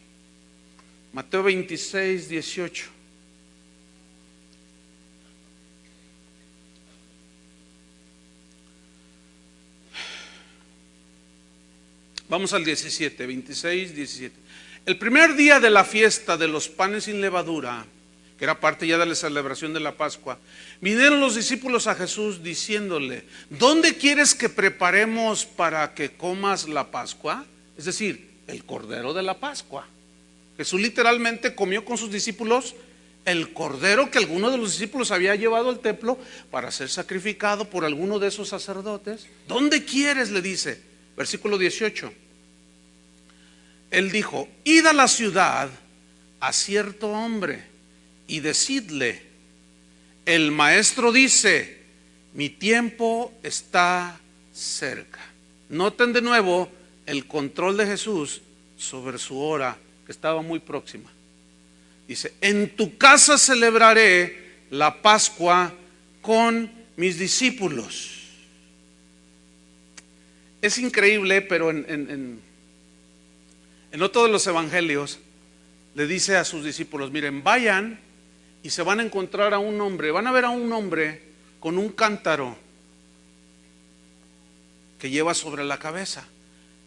Mateo 26, 18. Vamos al 17, 26, 17. El primer día de la fiesta de los panes sin levadura, que era parte ya de la celebración de la Pascua, vinieron los discípulos a Jesús diciéndole: ¿dónde quieres que preparemos para que comas la Pascua? Es decir, el Cordero de la Pascua. Jesús literalmente comió con sus discípulos el cordero que alguno de los discípulos había llevado al templo para ser sacrificado por alguno de esos sacerdotes. ¿Dónde quieres?, le dice. Versículo 18. Él dijo: id a la ciudad a cierto hombre y decidle: el maestro dice, mi tiempo está cerca. Noten de nuevo el control de Jesús sobre su hora, que estaba muy próxima. Dice: en tu casa celebraré la Pascua con mis discípulos. Es increíble, pero en otro de los evangelios le dice a sus discípulos: miren, vayan y se van a encontrar a un hombre, van a ver a un hombre con un cántaro que lleva sobre la cabeza.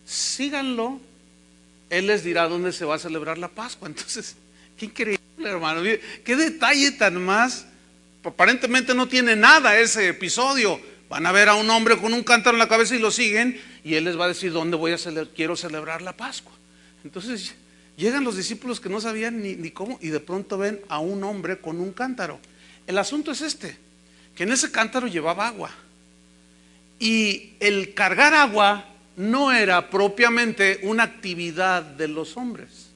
Síganlo, él les dirá dónde se va a celebrar la Pascua. Entonces, qué increíble, hermano, qué detalle tan más. Aparentemente no tiene nada ese episodio. Van a ver a un hombre con un cántaro en la cabeza y lo siguen, y él les va a decir dónde quiero celebrar la Pascua. Entonces llegan los discípulos que no sabían ni cómo, y de pronto ven a un hombre con un cántaro. El asunto es que en ese cántaro llevaba agua, y el cargar agua no era propiamente una actividad de los hombres.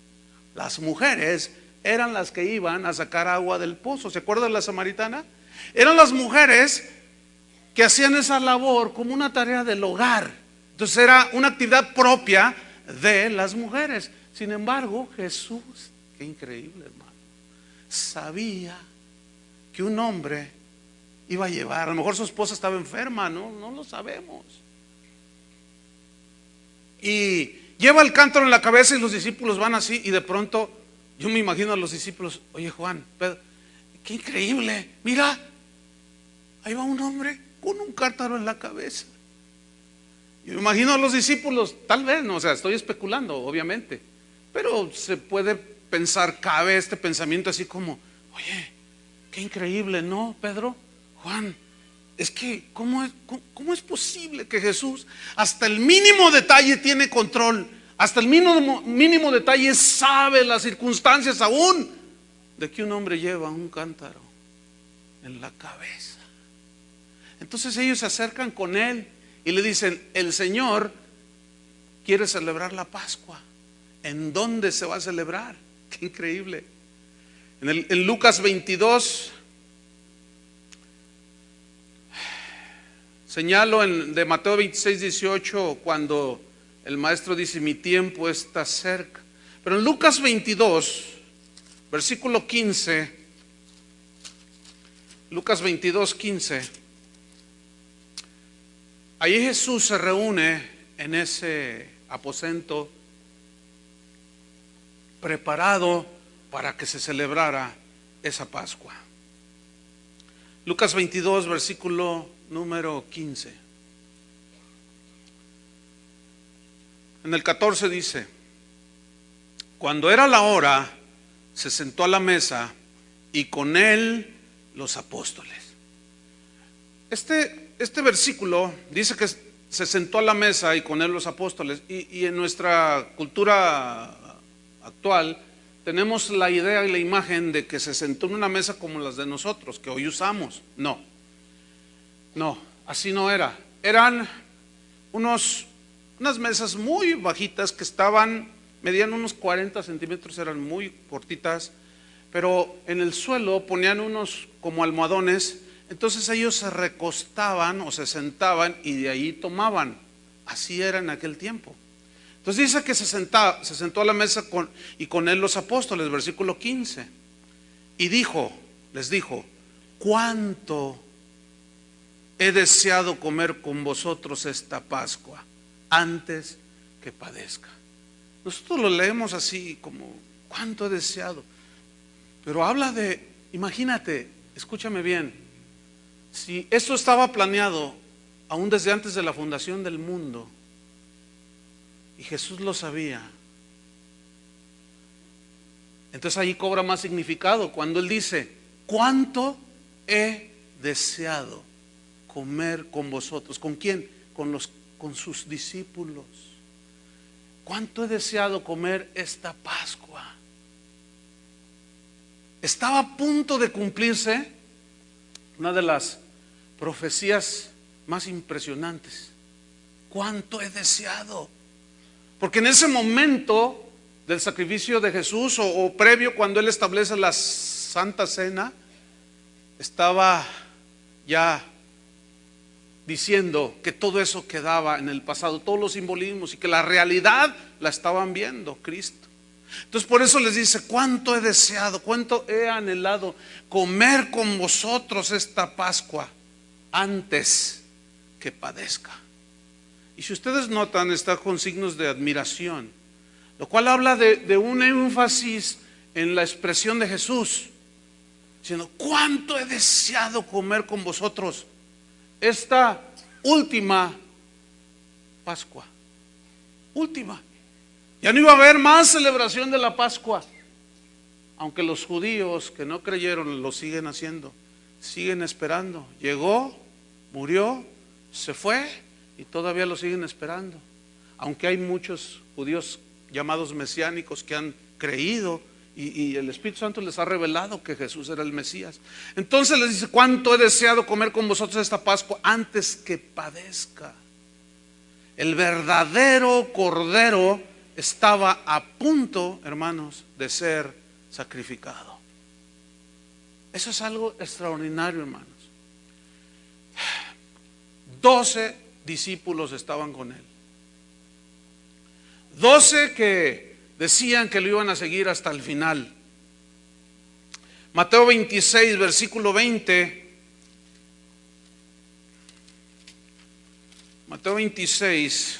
Las mujeres eran las que iban a sacar agua del pozo. ¿Se acuerdan de la samaritana? Eran las mujeres que hacían esa labor como una tarea del hogar. Entonces era una actividad propia de las mujeres. Sin embargo, Jesús, qué increíble, hermano, sabía que un hombre iba a llevar, a lo mejor su esposa estaba enferma, no lo sabemos, y lleva el cántaro en la cabeza, y los discípulos van así, y de pronto yo me imagino a los discípulos: oye, Juan, Pedro, qué increíble, mira, ahí va un hombre con un cántaro en la cabeza. Yo me imagino a los discípulos, tal vez, no, o sea, estoy especulando, obviamente, pero se puede pensar, cabe este pensamiento así como: oye, qué increíble, ¿no, Pedro? Juan, es que ¿cómo es posible que Jesús hasta el mínimo detalle tiene control? Hasta el mínimo detalle sabe las circunstancias aún de que un hombre lleva un cántaro en la cabeza. Entonces ellos se acercan con él y le dicen: el Señor quiere celebrar la Pascua. ¿En dónde se va a celebrar? Qué increíble. En Lucas 22, señalo de Mateo 26, 18, cuando el maestro dice: mi tiempo está cerca. Pero en Lucas 22, versículo 15, Lucas 22, 15, Ahí Jesús se reúne en ese aposento preparado para que se celebrara esa Pascua. Lucas 22, versículo número 15. En el 14 dice: cuando era la hora, se sentó a la mesa y con él los apóstoles. Este versículo dice que se sentó a la mesa y con él los apóstoles. Y en nuestra cultura actual tenemos la idea y la imagen de que se sentó en una mesa como las de nosotros, que hoy usamos. No, así no era. Eran unas mesas muy bajitas que medían unos 40 centímetros, eran muy cortitas, pero en el suelo ponían unos como almohadones. Entonces ellos se recostaban o se sentaban y de ahí tomaban. Así era en aquel tiempo. Entonces dice que se sentó a la mesa y con él los apóstoles, versículo 15. Y les dijo: cuánto he deseado comer con vosotros esta Pascua antes que padezca. Nosotros lo leemos así como cuánto he deseado, pero habla de, imagínate, escúchame bien, si esto estaba planeado aún desde antes de la fundación del mundo y Jesús lo sabía, entonces ahí cobra más significado cuando él dice: cuánto he deseado comer con vosotros. ¿Con quién? Con sus discípulos. ¿Cuánto he deseado comer esta Pascua? Estaba a punto de cumplirse una de las profecías más impresionantes. ¿Cuánto he deseado? Porque en ese momento del sacrificio de Jesús o previo, cuando él establece la Santa Cena, estaba ya diciendo que todo eso quedaba en el pasado, todos los simbolismos, y que la realidad la estaban viendo Cristo. Entonces por eso les dice: cuánto he deseado, cuánto he anhelado comer con vosotros esta Pascua antes que padezca. Y si ustedes notan, está con signos de admiración, lo cual habla de un énfasis en la expresión de Jesús, diciendo: cuánto he deseado comer con vosotros esta última Pascua. Última. Ya no iba a haber más celebración de la Pascua, aunque los judíos que no creyeron lo siguen haciendo, siguen esperando. Llegó, murió, se fue y todavía lo siguen esperando, aunque hay muchos judíos llamados mesiánicos que han creído y el Espíritu Santo les ha revelado que Jesús era el Mesías. Entonces les dice: cuánto he deseado comer con vosotros esta Pascua antes que padezca. El verdadero Cordero estaba a punto, hermanos, de ser sacrificado. Eso es algo extraordinario, hermanos. 12 discípulos estaban con él. 12 que decían que lo iban a seguir hasta el final. Mateo 26, versículo 20. Mateo 26,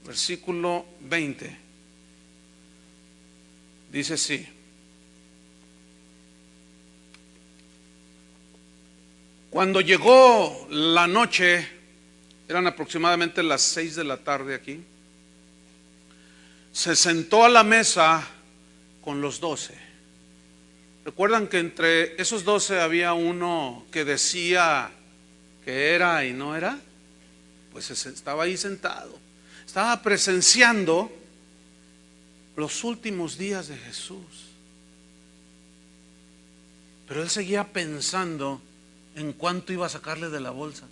versículo 20. Dice así: cuando llegó la noche, eran aproximadamente las 6 de la tarde aquí, se sentó a la mesa con los 12. Recuerdan que entre esos 12 había uno que decía que era y no era. Pues estaba ahí sentado, estaba presenciando los últimos días de Jesús, pero él seguía pensando en cuánto iba a sacarle de la bolsa.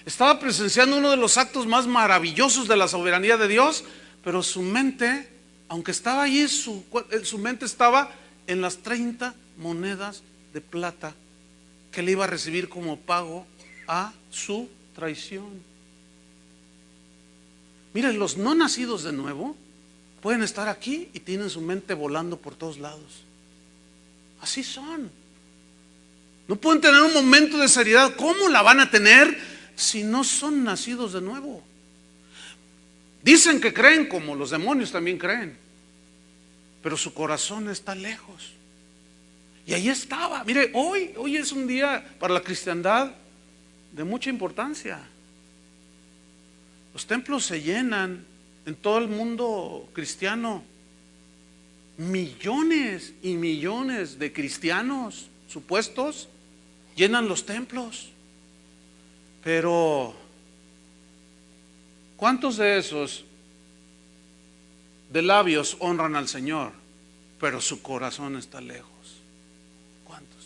Estaba presenciando uno de los actos más maravillosos de la soberanía de Dios, pero su mente, aunque estaba allí, su mente estaba en las 30 monedas de plata que le iba a recibir como pago a su traición. Miren, los no nacidos de nuevo pueden estar aquí y tienen su mente volando por todos lados. Así son. No pueden tener un momento de seriedad. ¿Cómo la van a tener si no son nacidos de nuevo? Dicen que creen como los demonios también creen, pero su corazón está lejos. Y ahí estaba. Mire, hoy es un día para la cristiandad de mucha importancia. Los templos se llenan en todo el mundo cristiano. Millones y millones de cristianos supuestos llenan los templos. Pero ¿cuántos de esos de labios honran al Señor, pero su corazón está lejos? ¿Cuántos?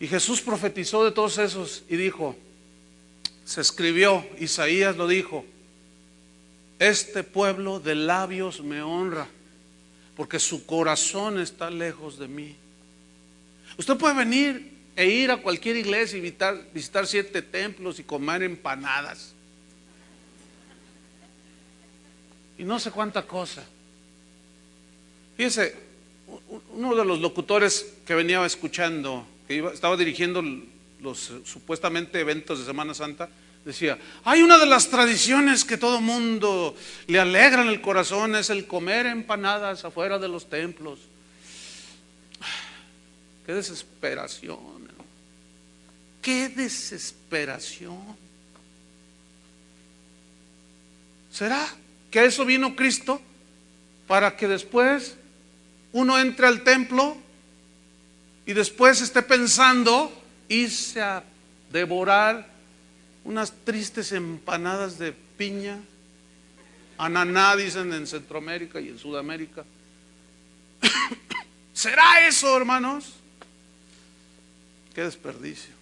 Y Jesús profetizó de todos esos y dijo, se escribió, Isaías lo dijo, este pueblo de labios me honra, porque su corazón está lejos de mí. Usted puede venir e ir a cualquier iglesia y visitar 7 templos y comer empanadas y no sé cuánta cosa. Fíjese, uno de los locutores que venía escuchando, que estaba dirigiendo los supuestamente eventos de Semana Santa, decía, hay una de las tradiciones que todo mundo le alegra en el corazón, es el comer empanadas afuera de los templos. Qué desesperación, ¿no? Qué desesperación. ¿Será que a eso vino Cristo? Para que después uno entre al templo y después esté pensando irse a devorar unas tristes empanadas de piña, ananá dicen en Centroamérica y en Sudamérica. ¿Será eso, hermanos? Qué desperdicio.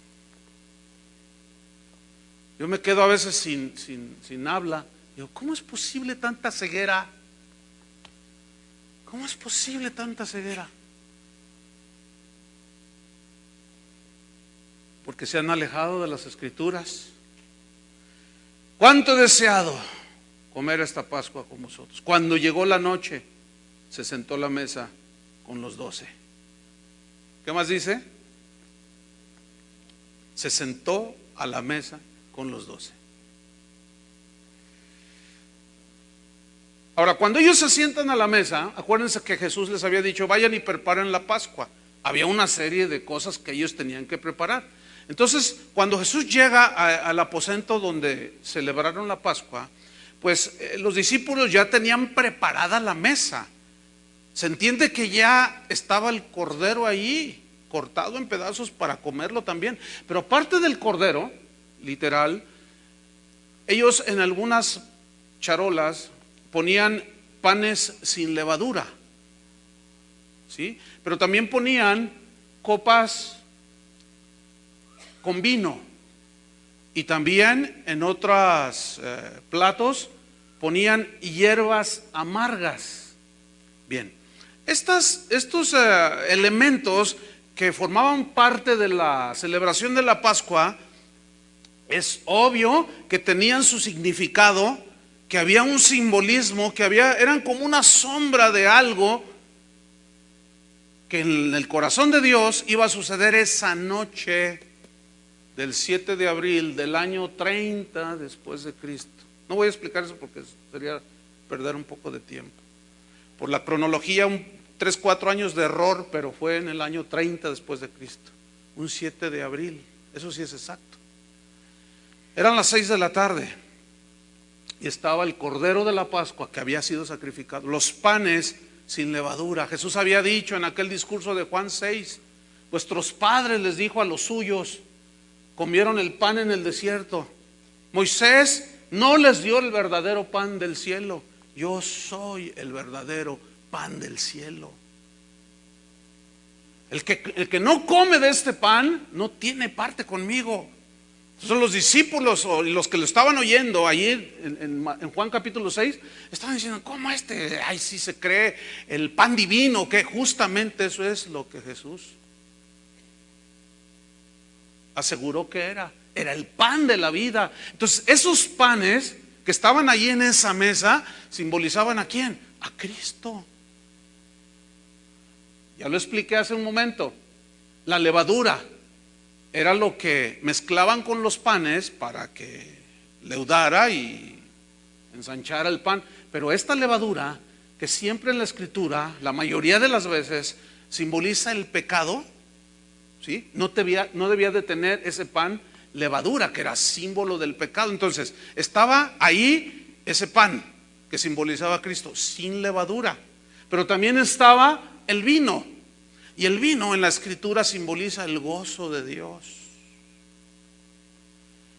Yo me quedo a veces sin habla. Digo, ¿cómo es posible tanta ceguera? ¿Cómo es posible tanta ceguera? Porque se han alejado de las Escrituras. ¿Cuánto he deseado comer esta Pascua con vosotros? Cuando llegó la noche, se sentó a la mesa con los 12. ¿Qué más dice? Se sentó a la mesa con los 12. Ahora, cuando ellos se sientan a la mesa, acuérdense que Jesús les había dicho, vayan y preparen la Pascua. Había una serie de cosas que ellos tenían que preparar. Entonces, cuando Jesús llega al aposento donde celebraron la Pascua, pues los discípulos ya tenían preparada la mesa. Se entiende que ya estaba el cordero ahí, cortado en pedazos para comerlo también. Pero aparte del cordero, literal, ellos en algunas charolas ponían panes sin levadura, ¿sí? Pero también ponían copas con vino, y también en otros platos ponían hierbas amargas. Bien, estos elementos que formaban parte de la celebración de la Pascua, es obvio que tenían su significado, que había un simbolismo, eran como una sombra de algo que en el corazón de Dios iba a suceder esa noche del 7 de abril del año 30 después de Cristo. No voy a explicar eso porque sería perder un poco de tiempo. Por la cronología, 3-4 años de error, pero fue en el año 30 después de Cristo. Un 7 de abril, eso sí es exacto. Eran las 6 de la tarde y estaba el cordero de la Pascua que había sido sacrificado, los panes sin levadura. Jesús había dicho en aquel discurso de Juan 6, vuestros padres, les dijo a los suyos, comieron el pan en el desierto. Moisés no les dio el verdadero pan del cielo. Yo soy el verdadero pan del cielo. El que no come de este pan no tiene parte conmigo. Entonces los discípulos o los que lo estaban oyendo allí en Juan capítulo 6 estaban diciendo, ¿cómo ay, sí se cree el pan divino? Que justamente eso es lo que Jesús aseguró que era el pan de la vida. Entonces esos panes que estaban allí en esa mesa simbolizaban ¿a quién? A Cristo. Ya lo expliqué hace un momento. La levadura era lo que mezclaban con los panes para que leudara y ensanchara el pan. Pero esta levadura, que siempre en la Escritura, la mayoría de las veces, simboliza el pecado, ¿sí? No debía de tener ese pan levadura, que era símbolo del pecado. Entonces estaba ahí ese pan que simbolizaba a Cristo sin levadura, pero también estaba el vino, y el vino en la Escritura simboliza el gozo de Dios.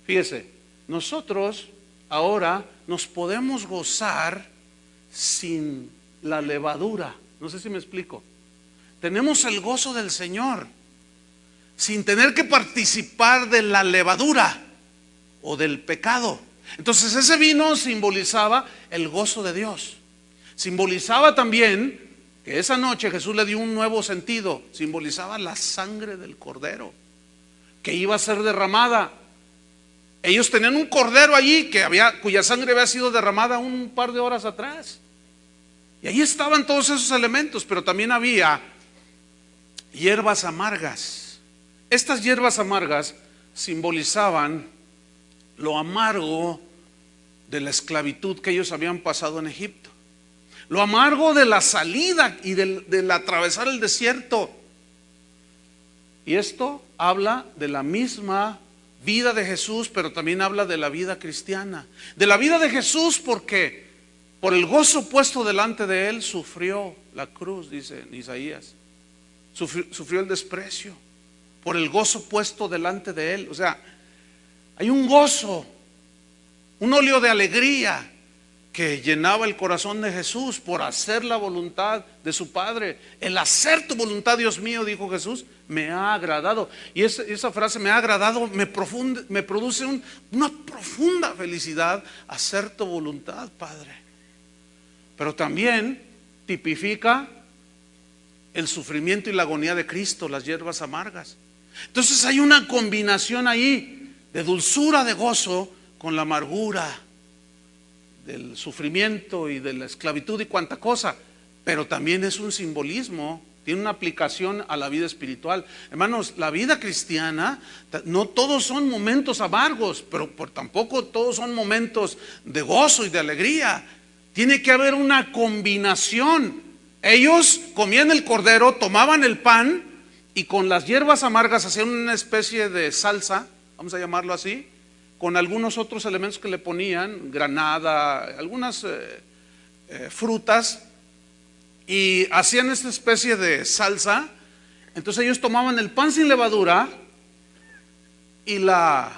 Fíjese, nosotros ahora nos podemos gozar sin la levadura. No sé si me explico. Tenemos el gozo del Señor sin tener que participar de la levadura o del pecado. Entonces ese vino simbolizaba el gozo de Dios. Simbolizaba también que esa noche Jesús le dio un nuevo sentido. Simbolizaba la sangre del cordero que iba a ser derramada. Ellos tenían un cordero allí cuya sangre había sido derramada un par de horas atrás. Y ahí estaban todos esos elementos, pero también había hierbas amargas. Estas hierbas amargas simbolizaban lo amargo de la esclavitud que ellos habían pasado en Egipto, lo amargo de la salida y del atravesar el desierto. Y esto habla de la misma vida de Jesús, pero también habla de la vida cristiana. De la vida de Jesús, porque por el gozo puesto delante de él sufrió la cruz, dice en Isaías. Sufrió el desprecio por el gozo puesto delante de él. O sea, hay un gozo, un óleo de alegría que llenaba el corazón de Jesús por hacer la voluntad de su Padre. El hacer tu voluntad, Dios mío, dijo Jesús, me ha agradado. Y esa frase, me ha agradado, me produce una profunda felicidad. Hacer tu voluntad, Padre. Pero también tipifica el sufrimiento y la agonía de Cristo, las hierbas amargas. Entonces hay una combinación ahí de dulzura, de gozo, con la amargura del sufrimiento y de la esclavitud y cuanta cosa. Pero también es un simbolismo, tiene una aplicación a la vida espiritual. Hermanos, la vida cristiana, no todos son momentos amargos, pero tampoco todos son momentos de gozo y de alegría. Tiene que haber una combinación. Ellos comían el cordero, tomaban el pan y con las hierbas amargas hacían una especie de salsa, vamos a llamarlo así, con algunos otros elementos que le ponían, granada, algunas frutas, y hacían esta especie de salsa. Entonces ellos tomaban el pan sin levadura y la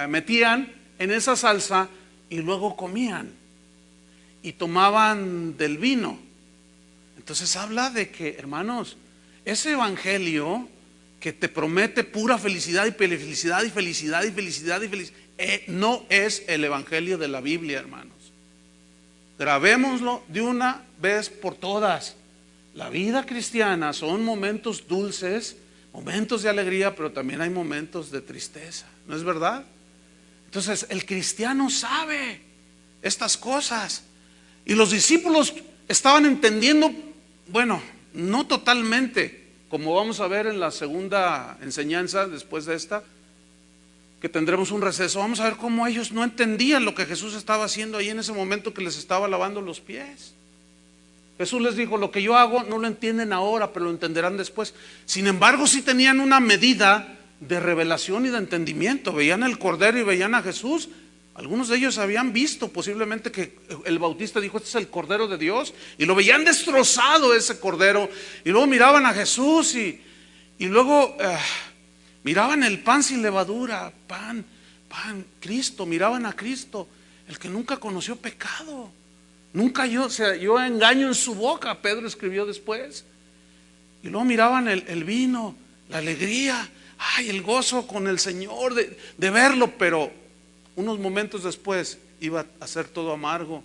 metían en esa salsa y luego comían y tomaban del vino. Entonces habla de que, hermanos, ese evangelio que te promete pura felicidad y felicidad y felicidad y felicidad y felicidad, no es el evangelio de la Biblia, hermanos. Grabémoslo de una vez por todas. La vida cristiana son momentos dulces, momentos de alegría, pero también hay momentos de tristeza, ¿no es verdad? Entonces el cristiano sabe estas cosas. Y los discípulos estaban entendiendo, bueno, no totalmente, como vamos a ver en la segunda enseñanza después de esta, que tendremos un receso. Vamos a ver cómo ellos no entendían lo que Jesús estaba haciendo ahí en ese momento que les estaba lavando los pies. Jesús les dijo, lo que yo hago no lo entienden ahora, pero lo entenderán después. Sin embargo, sí tenían una medida de revelación y de entendimiento. Veían el cordero y veían a Jesús. Algunos de ellos habían visto posiblemente que el Bautista dijo, este es el Cordero de Dios, y lo veían destrozado ese cordero, y luego miraban a Jesús y luego miraban el pan sin levadura, pan, Cristo, miraban a Cristo, el que nunca conoció pecado, nunca halló engaño en su boca, Pedro escribió después. Y luego miraban el vino, la alegría, el gozo con el Señor de verlo, pero unos momentos después iba a ser todo amargo.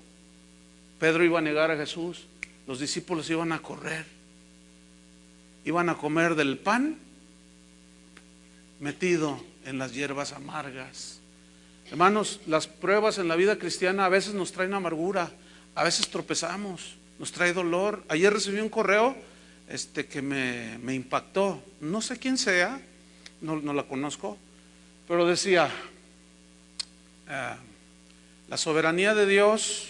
Pedro iba a negar a Jesús, los discípulos iban a correr, iban a comer del pan metido en las hierbas amargas. Hermanos, las pruebas en la vida cristiana a veces nos traen amargura, a veces tropezamos, nos trae dolor. Ayer recibí un correo que me impactó, no sé quién sea, no la conozco, pero decía, la soberanía de Dios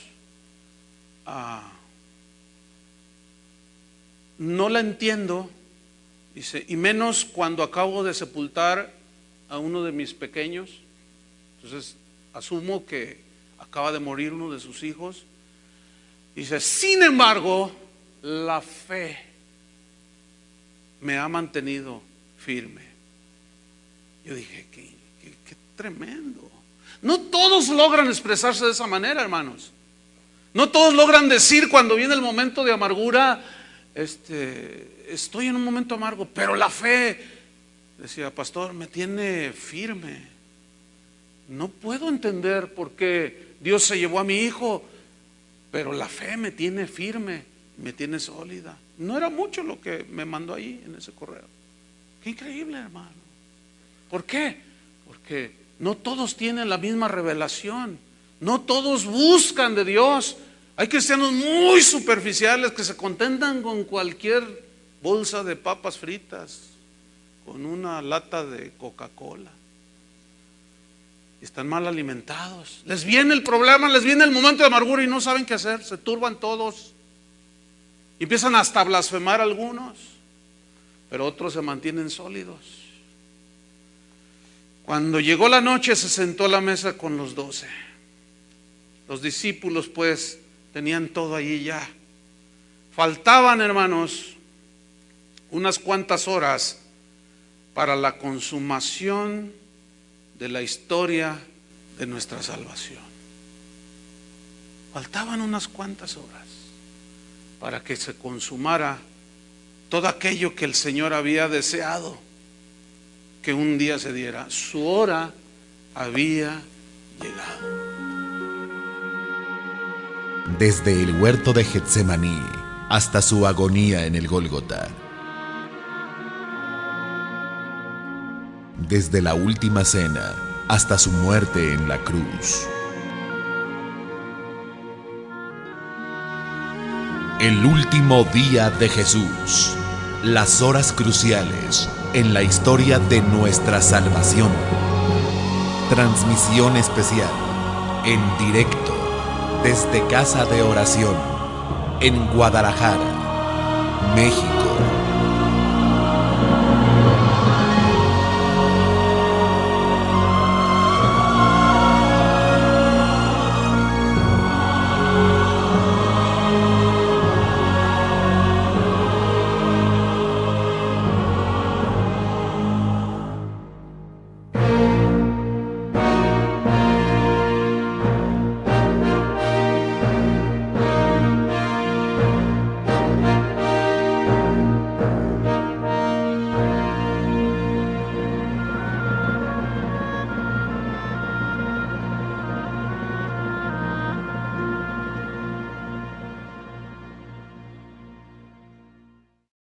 no la entiendo, dice, y menos cuando acabo de sepultar a uno de mis pequeños. Entonces asumo que acaba de morir uno de sus hijos. Dice, sin embargo, la fe me ha mantenido firme. Yo dije, qué tremendo. No todos logran expresarse de esa manera, hermanos. No todos logran decir cuando viene el momento de amargura, estoy en un momento amargo, pero la fe, decía, pastor, me tiene firme. No puedo entender por qué Dios se llevó a mi hijo, pero la fe me tiene firme, me tiene sólida. No era mucho lo que me mandó ahí en ese correo. Qué increíble, hermano. ¿Por qué? Porque no todos tienen la misma revelación. No todos buscan de Dios. Hay cristianos muy superficiales que se contentan con cualquier bolsa de papas fritas, con una lata de Coca-Cola. Y están mal alimentados. Les viene el problema, les viene el momento de amargura y no saben qué hacer. Se turban todos. Y empiezan hasta a blasfemar algunos, pero otros se mantienen sólidos. Cuando llegó la noche se sentó a la mesa con los 12. Los discípulos pues tenían todo allí ya. Faltaban, hermanos, unas cuantas horas para la consumación de la historia de nuestra salvación. Faltaban unas cuantas horas para que se consumara todo aquello que el Señor había deseado que un día se diera. Su hora había llegado.
Desde el huerto de Getsemaní hasta su agonía en el Gólgota. Desde la última cena hasta su muerte en la cruz. El último día de Jesús. Las horas cruciales en la historia de nuestra salvación. Transmisión especial en directo desde Casa de Oración en Guadalajara, México.